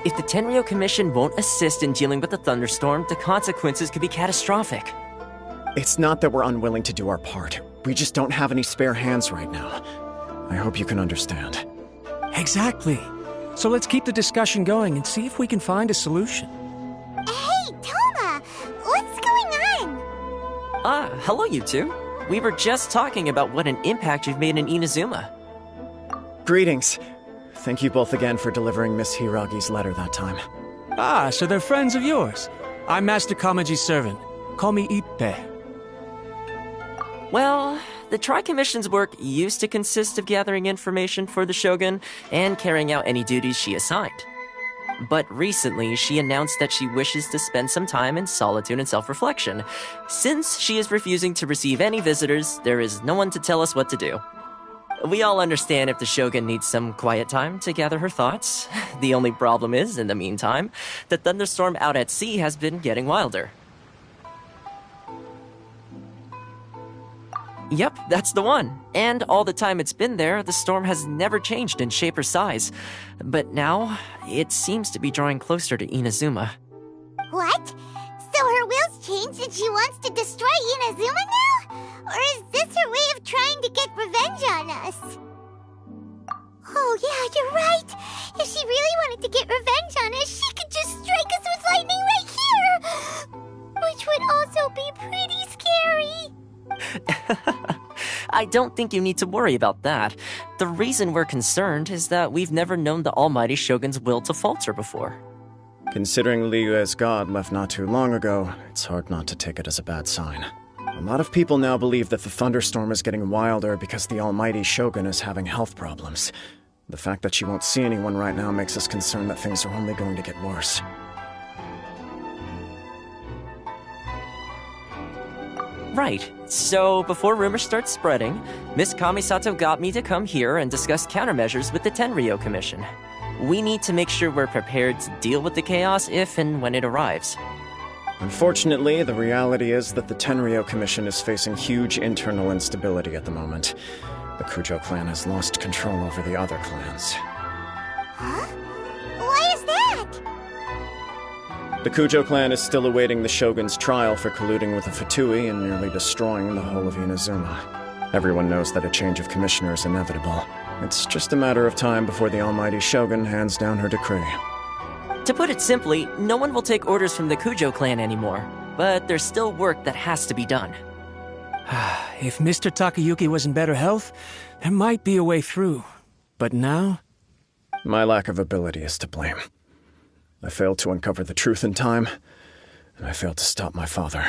If the Tenryo Commission won't assist in dealing with the thunderstorm, the consequences could be catastrophic. It's not that we're unwilling to do our part. We just don't have any spare hands right now. I hope you can understand. Exactly. So let's keep the discussion going and see if we can find a solution. Hey, Toma! What's going on? Hello you two. We were just talking about what an impact you've made in Inazuma. Greetings. Thank you both again for delivering Miss Hiragi's letter that time. Ah, so they're friends of yours. I'm Master Kamaji's servant. Call me Ippe. Well, the Tri-Commission's work used to consist of gathering information for the Shogun and carrying out any duties she assigned. But recently, she announced that she wishes to spend some time in solitude and self-reflection. Since she is refusing to receive any visitors, there is no one to tell us what to do. We all understand if the Shogun needs some quiet time to gather her thoughts. The only problem is, in the meantime, the thunderstorm out at sea has been getting wilder. Yep, that's the one. And all the time it's been there, the storm has never changed in shape or size. But now, it seems to be drawing closer to Inazuma. What? So her will's changed and she wants to destroy Inazuma now? Or is this her way of trying to get revenge on us? Oh yeah, you're right! If she really wanted to get revenge on us, she could just strike us with lightning right here! Which would also be pretty scary! I don't think you need to worry about that. The reason we're concerned is that we've never known the Almighty Shogun's will to falter before. Considering Liyue's god left not too long ago, it's hard not to take it as a bad sign. A lot of people now believe that the thunderstorm is getting wilder because the Almighty Shogun is having health problems. The fact that she won't see anyone right now makes us concerned that things are only going to get worse. Right. So, before rumors start spreading, Miss Kamisato got me to come here and discuss countermeasures with the Tenryo Commission. We need to make sure we're prepared to deal with the chaos if and when it arrives. Unfortunately, the reality is that the Tenryo Commission is facing huge internal instability at the moment. The Kujo clan has lost control over the other clans. Huh? Why is that? The Kujo clan is still awaiting the Shogun's trial for colluding with the Fatui and nearly destroying the whole of Inazuma. Everyone knows that a change of commissioner is inevitable. It's just a matter of time before the Almighty Shogun hands down her decree. To put it simply, no one will take orders from the Kujo clan anymore, but there's still work that has to be done. If Mr. Takayuki was in better health, there might be a way through. But now? My lack of ability is to blame. I failed to uncover the truth in time, and I failed to stop my father.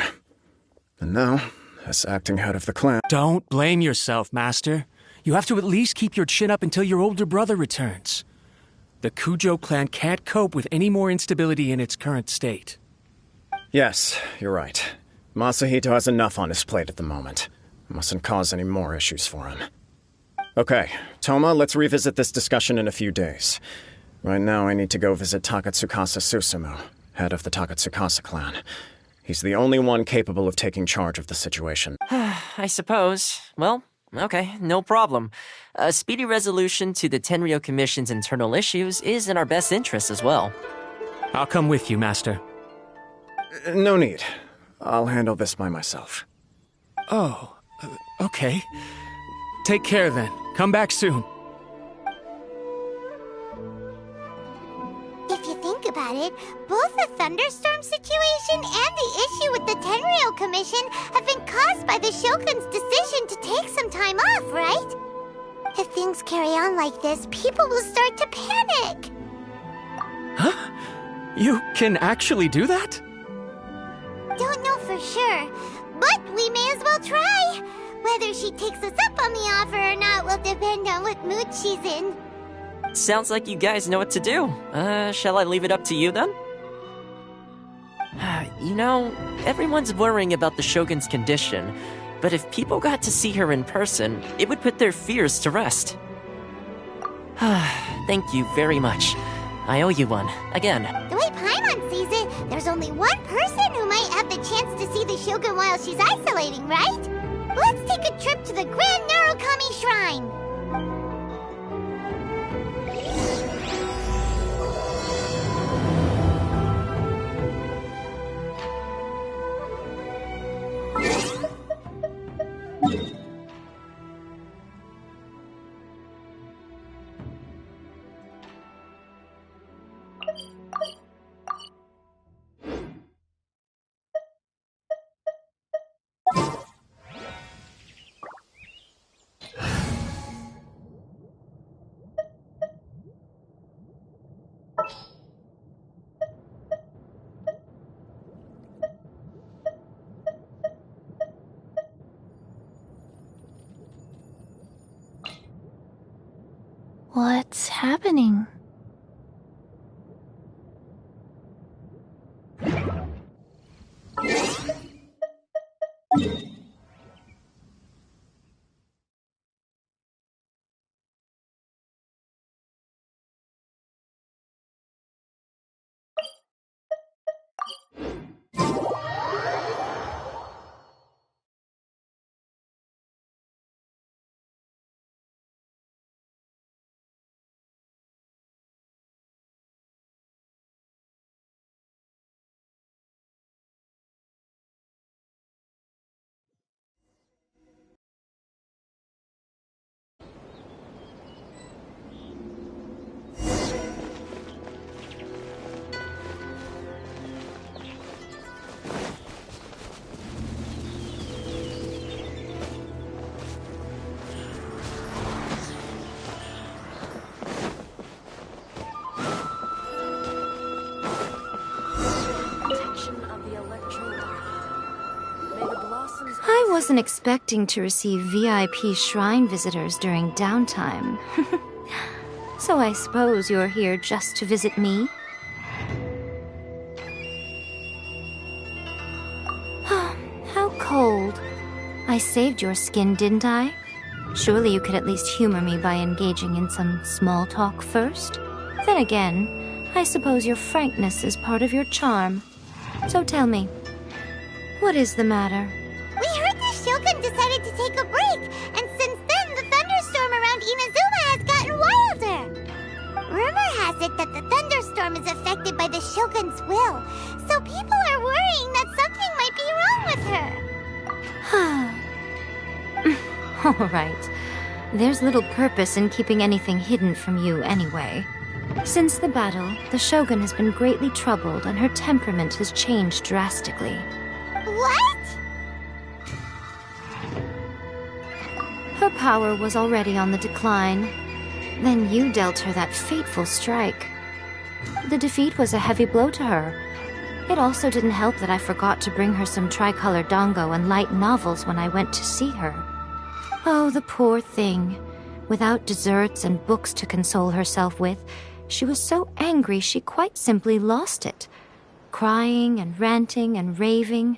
And now, as acting head of the clan... Don't blame yourself, Master. You have to at least keep your chin up until your older brother returns. The Kujo clan can't cope with any more instability in its current state. Yes, you're right. Masahito has enough on his plate at the moment. Mustn't cause any more issues for him. Okay, Toma, let's revisit this discussion in a few days. Right now, I need to go visit Takatsukasa Susumu, head of the Takatsukasa clan. He's the only one capable of taking charge of the situation. I suppose. Well, okay, no problem. A speedy resolution to the Tenryo Commission's internal issues is in our best interest as well. I'll come with you, Master. No need. I'll handle this by myself. Oh, okay. Take care then. Come back soon. If you think about it, both the thunderstorm situation and the issue with the Tenryo Commission have been caused by the Shogun's decision to take some time off, right? If things carry on like this, people will start to panic. Huh? You can actually do that? Don't know for sure, but we may as well try. Whether she takes us up on the offer or not will depend on what mood she's in. Sounds like you guys know what to do. Shall I leave it up to you then? You know, everyone's worrying about the Shogun's condition, but if people got to see her in person, it would put their fears to rest. Thank you very much. I owe you one, again. The way Paimon sees it, there's only one person who might have the chance to see the Shogun while she's isolating, right? Let's take a trip to the Grand Narukami Shrine! What's happening? I wasn't expecting to receive VIP shrine visitors during downtime. So I suppose you're here just to visit me? How cold. I saved your skin, didn't I? Surely you could at least humor me by engaging in some small talk first? Then again, I suppose your frankness is part of your charm. So tell me, what is the matter? We heard the Shogun decided to take a break, and since then the thunderstorm around Inazuma has gotten wilder. Rumor has it that the thunderstorm is affected by the Shogun's will, so people are worrying that something might be wrong with her. All right. There's little purpose in keeping anything hidden from you anyway. Since the battle, the Shogun has been greatly troubled and her temperament has changed drastically. What? Her power was already on the decline. Then you dealt her that fateful strike. The defeat was a heavy blow to her. It also didn't help that I forgot to bring her some tricolor dongo and light novels when I went to see her. Oh, the poor thing. Without desserts and books to console herself with, she was so angry she quite simply lost it. Crying and ranting and raving.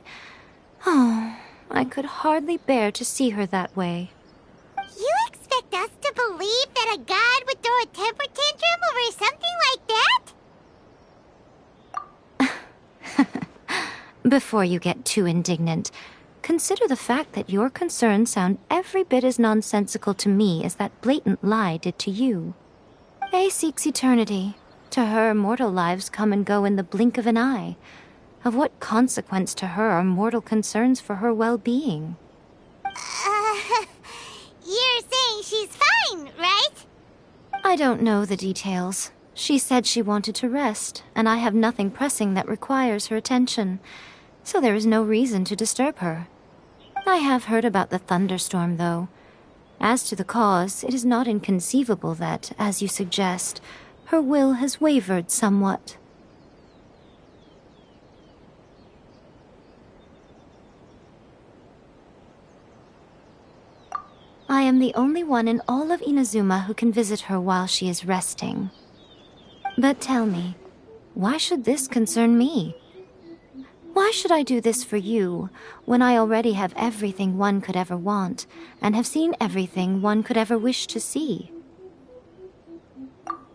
Oh, I could hardly bear to see her that way. You expect us to believe that a god would throw a temper tantrum over something like that? Before you get too indignant, consider the fact that your concerns sound every bit as nonsensical to me as that blatant lie did to you. A seeks eternity. To her, mortal lives come and go in the blink of an eye. Of what consequence to her are mortal concerns for her well-being? You're saying she's fine, right? I don't know the details. She said she wanted to rest, and I have nothing pressing that requires her attention, so there is no reason to disturb her. I have heard about the thunderstorm, though. As to the cause, it is not inconceivable that, as you suggest, her will has wavered somewhat. I am the only one in all of Inazuma who can visit her while she is resting. But tell me, why should this concern me? Why should I do this for you, when I already have everything one could ever want, and have seen everything one could ever wish to see?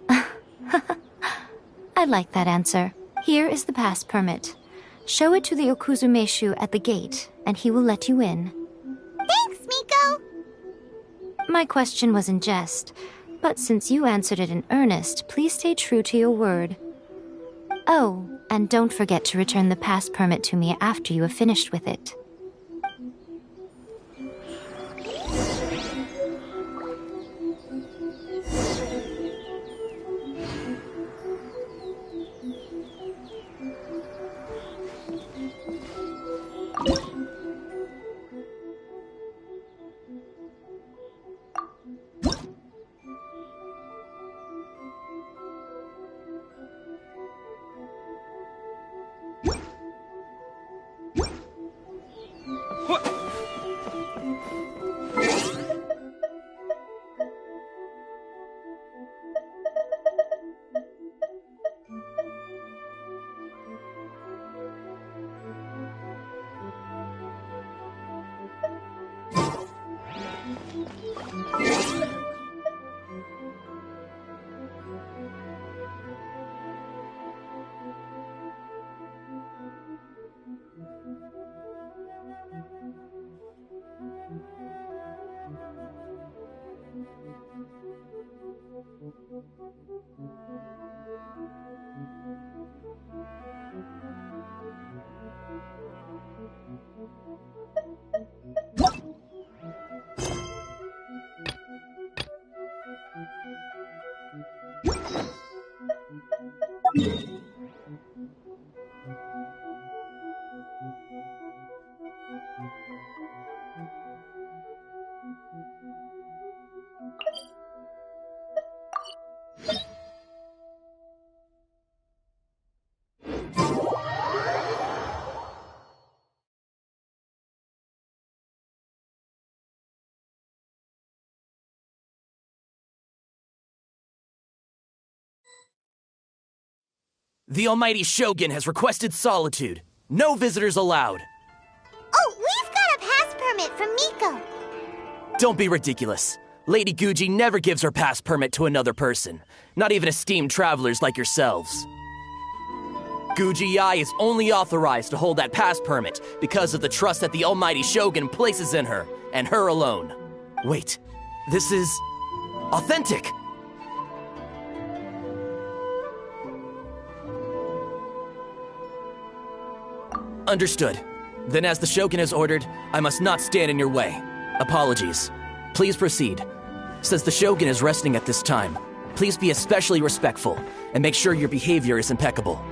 I like that answer. Here is the pass permit. Show it to the Okuzumeshu at the gate, and he will let you in. Thanks, Miko! My question was in jest, but since you answered it in earnest, please stay true to your word. Oh, and don't forget to return the pass permit to me after you have finished with it. The almighty Shogun has requested solitude. No visitors allowed. Oh, we've got a pass permit from Miko. Don't be ridiculous. Lady Guji never gives her pass permit to another person, not even esteemed travelers like yourselves. Guji Ai is only authorized to hold that pass permit because of the trust that the almighty Shogun places in her, and her alone. Wait, this is authentic. Understood. Then as the Shogun has ordered, I must not stand in your way. Apologies. Please proceed. Since the Shogun is resting at this time, please be especially respectful and make sure your behavior is impeccable.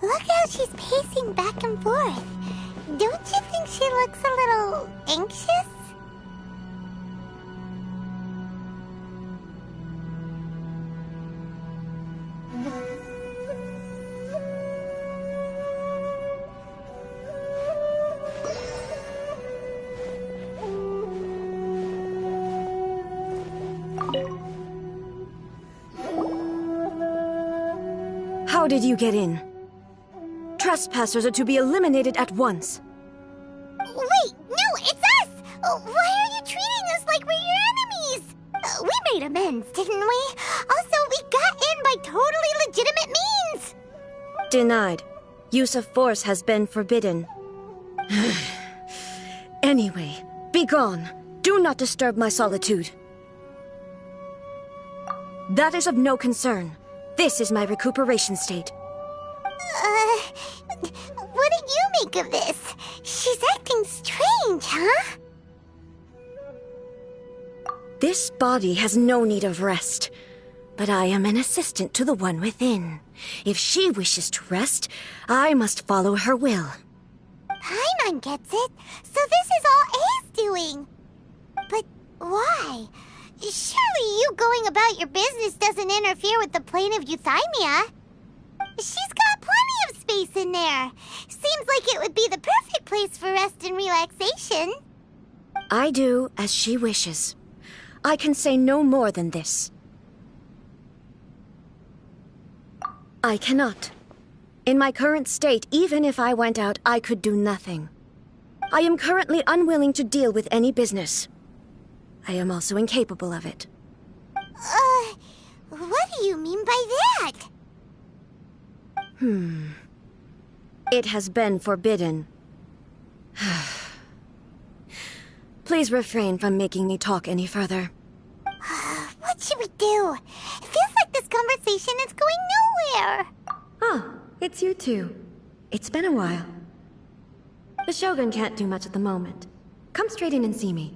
Look how she's pacing back and forth. Don't you think she looks a little anxious? How did you get in? Trespassers are to be eliminated at once. Wait, no, it's us! Why are you treating us like we're your enemies? We made amends, didn't we? Also, we got in by totally legitimate means! Denied. Use of force has been forbidden. Anyway, be gone. Do not disturb my solitude. That is of no concern. This is my recuperation state. What do you make of this? She's acting strange, huh? This body has no need of rest, but I am an assistant to the one within. If she wishes to rest, I must follow her will. Paimon gets it, so this is all A's doing. But why? Surely you going about your business doesn't interfere with the plane of euthymia. She's got plenty of space in there. Seems like it would be the perfect place for rest and relaxation. I do as she wishes. I can say no more than this. I cannot. In my current state, even if I went out, I could do nothing. I am currently unwilling to deal with any business. I am also incapable of it. What do you mean by that? It has been forbidden. Please refrain from making me talk any further. What should we do? It feels like this conversation is going nowhere. Ah, it's you two. It's been a while. The Shogun can't do much at the moment. Come straight in and see me.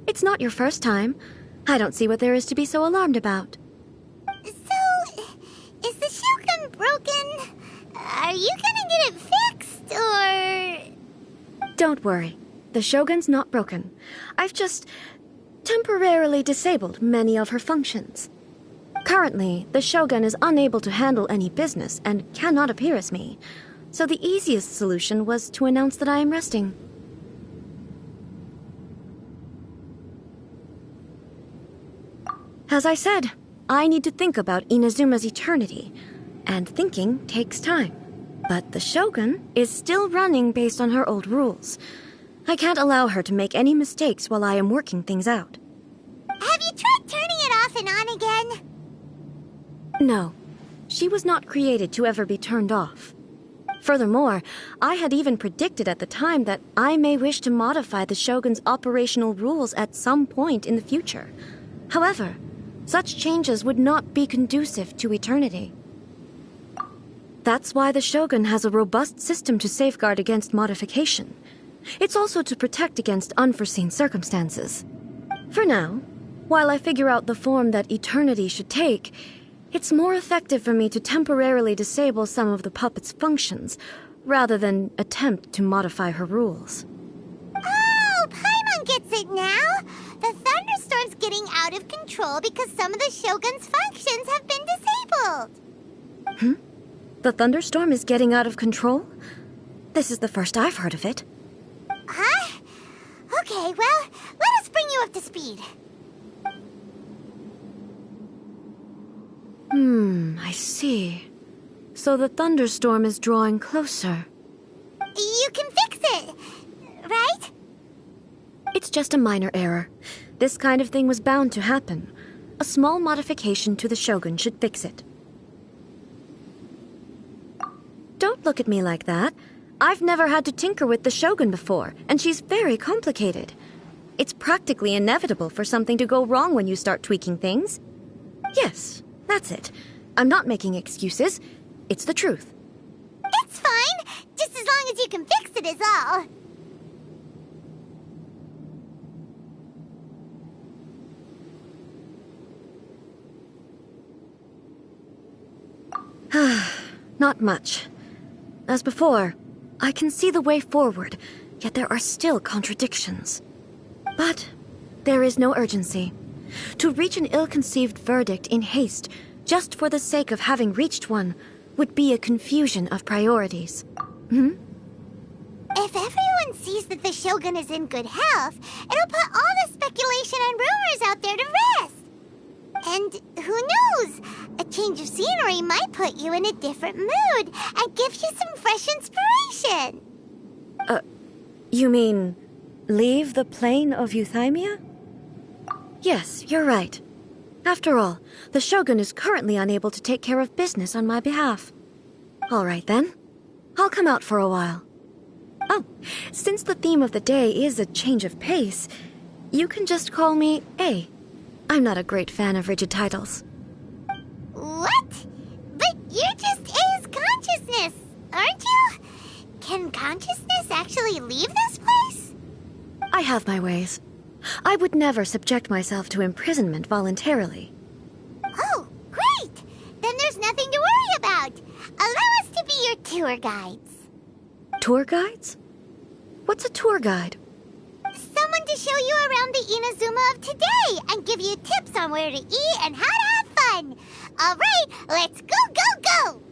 It's not your first time. I don't see what there is to be so alarmed about. So, is the Shogun broken? Are you gonna get it fixed, or...? Don't worry. The Shogun's not broken. I've just temporarily disabled many of her functions. Currently, the Shogun is unable to handle any business and cannot appear as me. So the easiest solution was to announce that I am resting. As I said, I need to think about Inazuma's eternity, and thinking takes time. But the Shogun is still running based on her old rules. I can't allow her to make any mistakes while I am working things out. Have you tried turning it off and on again? No. She was not created to ever be turned off. Furthermore, I had even predicted at the time that I may wish to modify the Shogun's operational rules at some point in the future. However, such changes would not be conducive to eternity. That's why the Shogun has a robust system to safeguard against modification. It's also to protect against unforeseen circumstances. For now, while I figure out the form that eternity should take, it's more effective for me to temporarily disable some of the puppet's functions, rather than attempt to modify her rules. Oh, Paimon gets it now! The thunderstorm's getting out of control because some of the Shogun's functions have been disabled. The thunderstorm is getting out of control? This is the first I've heard of it. Huh? Okay, well, let us bring you up to speed. I see. So the thunderstorm is drawing closer. You can fix it, right? It's just a minor error. This kind of thing was bound to happen. A small modification to the Shogun should fix it. look at me like that. I've never had to tinker with the Shogun before, and she's very complicated. It's practically inevitable for something to go wrong when you start tweaking things. Yes, that's it. I'm not making excuses. It's the truth. It's fine, just as long as you can fix it is all. Not much. As before, I can see the way forward, yet there are still contradictions. But there is no urgency. To reach an ill-conceived verdict in haste, just for the sake of having reached one, would be a confusion of priorities. If everyone sees that the Shogun is in good health, it'll put all the speculation and rumors out there to rest. And who knows? A change of scenery might put you in a different mood and give you some fresh inspiration. You mean leave the plane of Euthymia? Yes, you're right. After all, the Shogun is currently unable to take care of business on my behalf. All right then. I'll come out for a while. Oh, since the theme of the day is a change of pace, you can just call me A. I'm not a great fan of rigid titles. What? But you're just A's consciousness, aren't you? Can consciousness actually leave this place? I have my ways. I would never subject myself to imprisonment voluntarily. Oh, great! Then there's nothing to worry about. Allow us to be your tour guides. Tour guides? What's a tour guide? Someone to show you around the Inazuma of today and give you tips on where to eat and how to have fun. All right, let's go, go, go!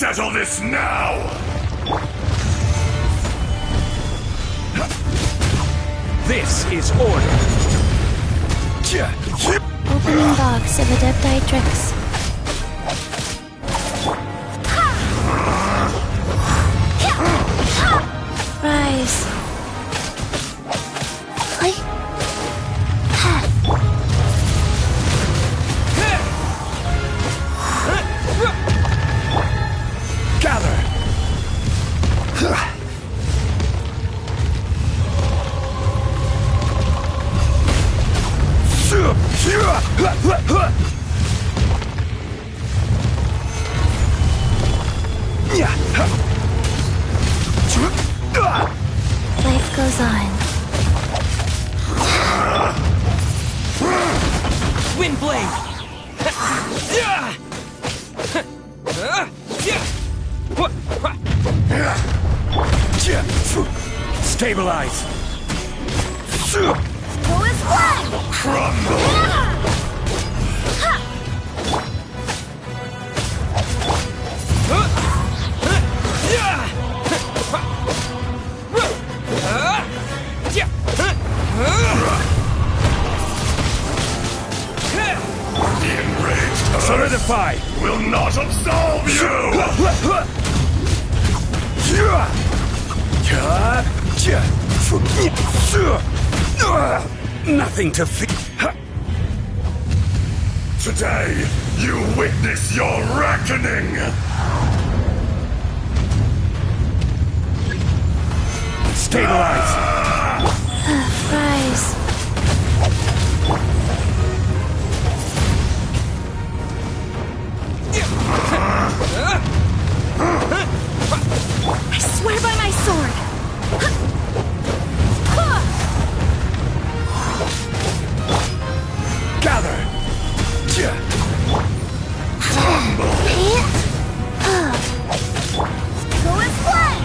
settle this now! This is order. Opening box of Adeptitrix. Rise. Gather. Life goes on. Wind blade! Stabilize. Lowest one! The enraged Earth Solidify. will not absolve you! Nothing to fear. Today, you witness your reckoning! Stabilize. Rise. I swear by my sword! Gather. Lowest one!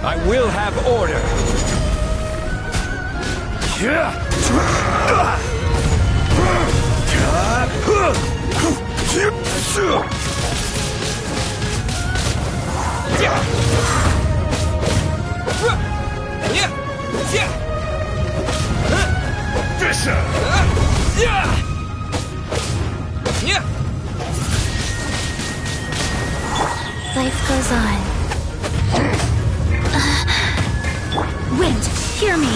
I will have order. Fisher! Life goes on. Wind, hear me!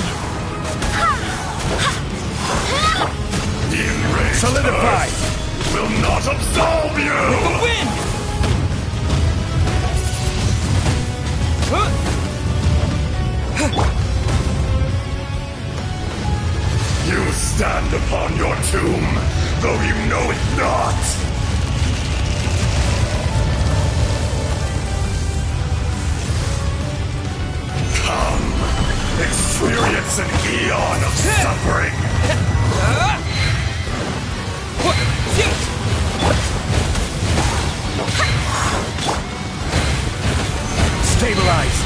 The enraged Solidify. Earth will not absolve you! Wind! You stand upon your tomb, though you know it not! Come, experience an eon of suffering! Stabilize.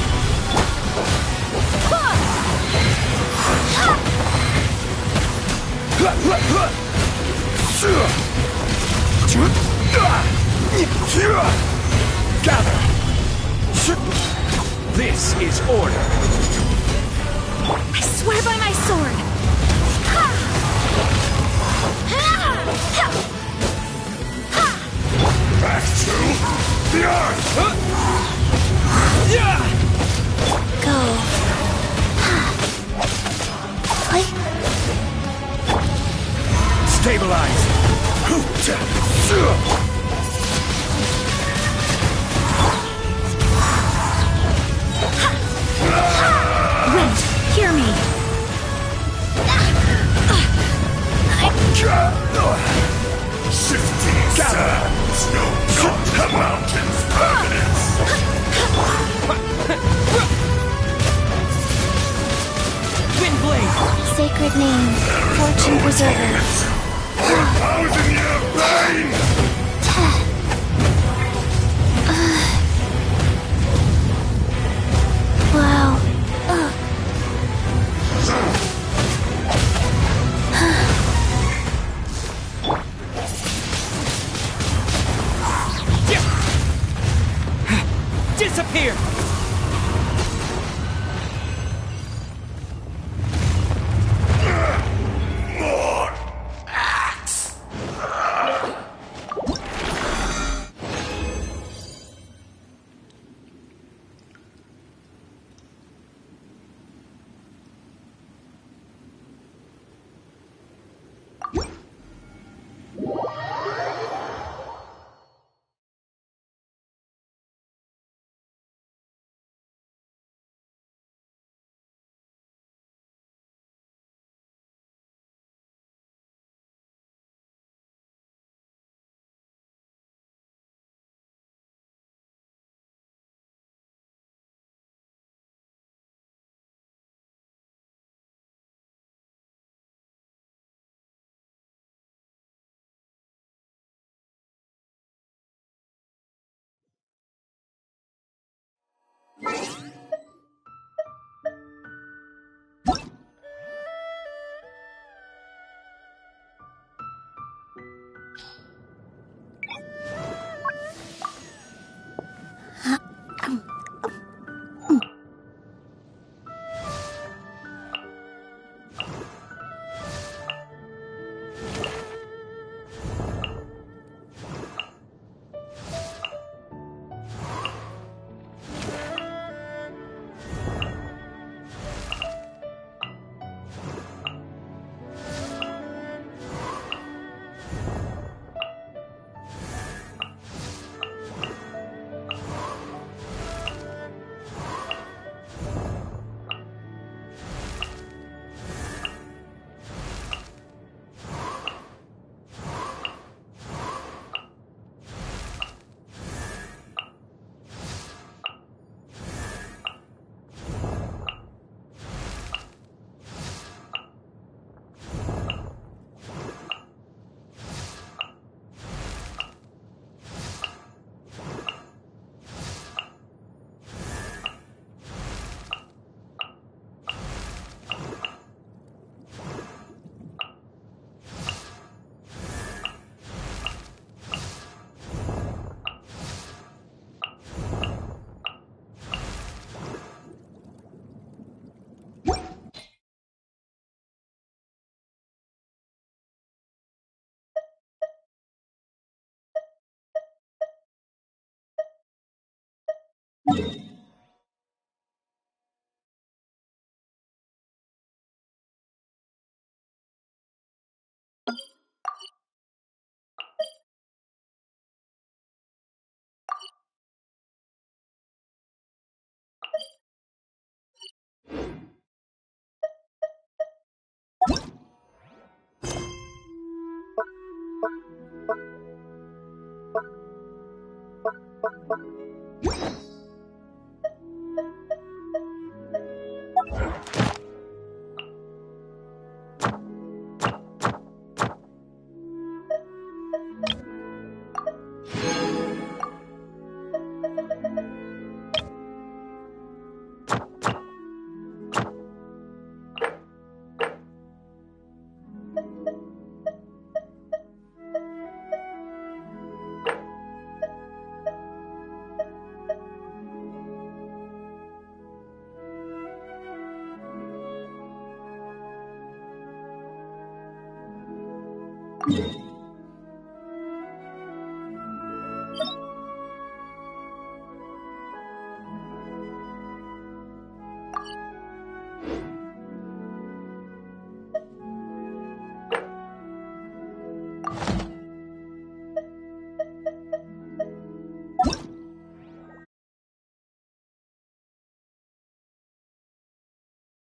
Gather. This is order. I swear by my sword! Back to the earth! Go. Stabilize. Wind, hear me! Shifting sands, no cut the mountain's permanence! Wind blade! Sacred name. Fortune preserver. 1,000-year pain! Wow.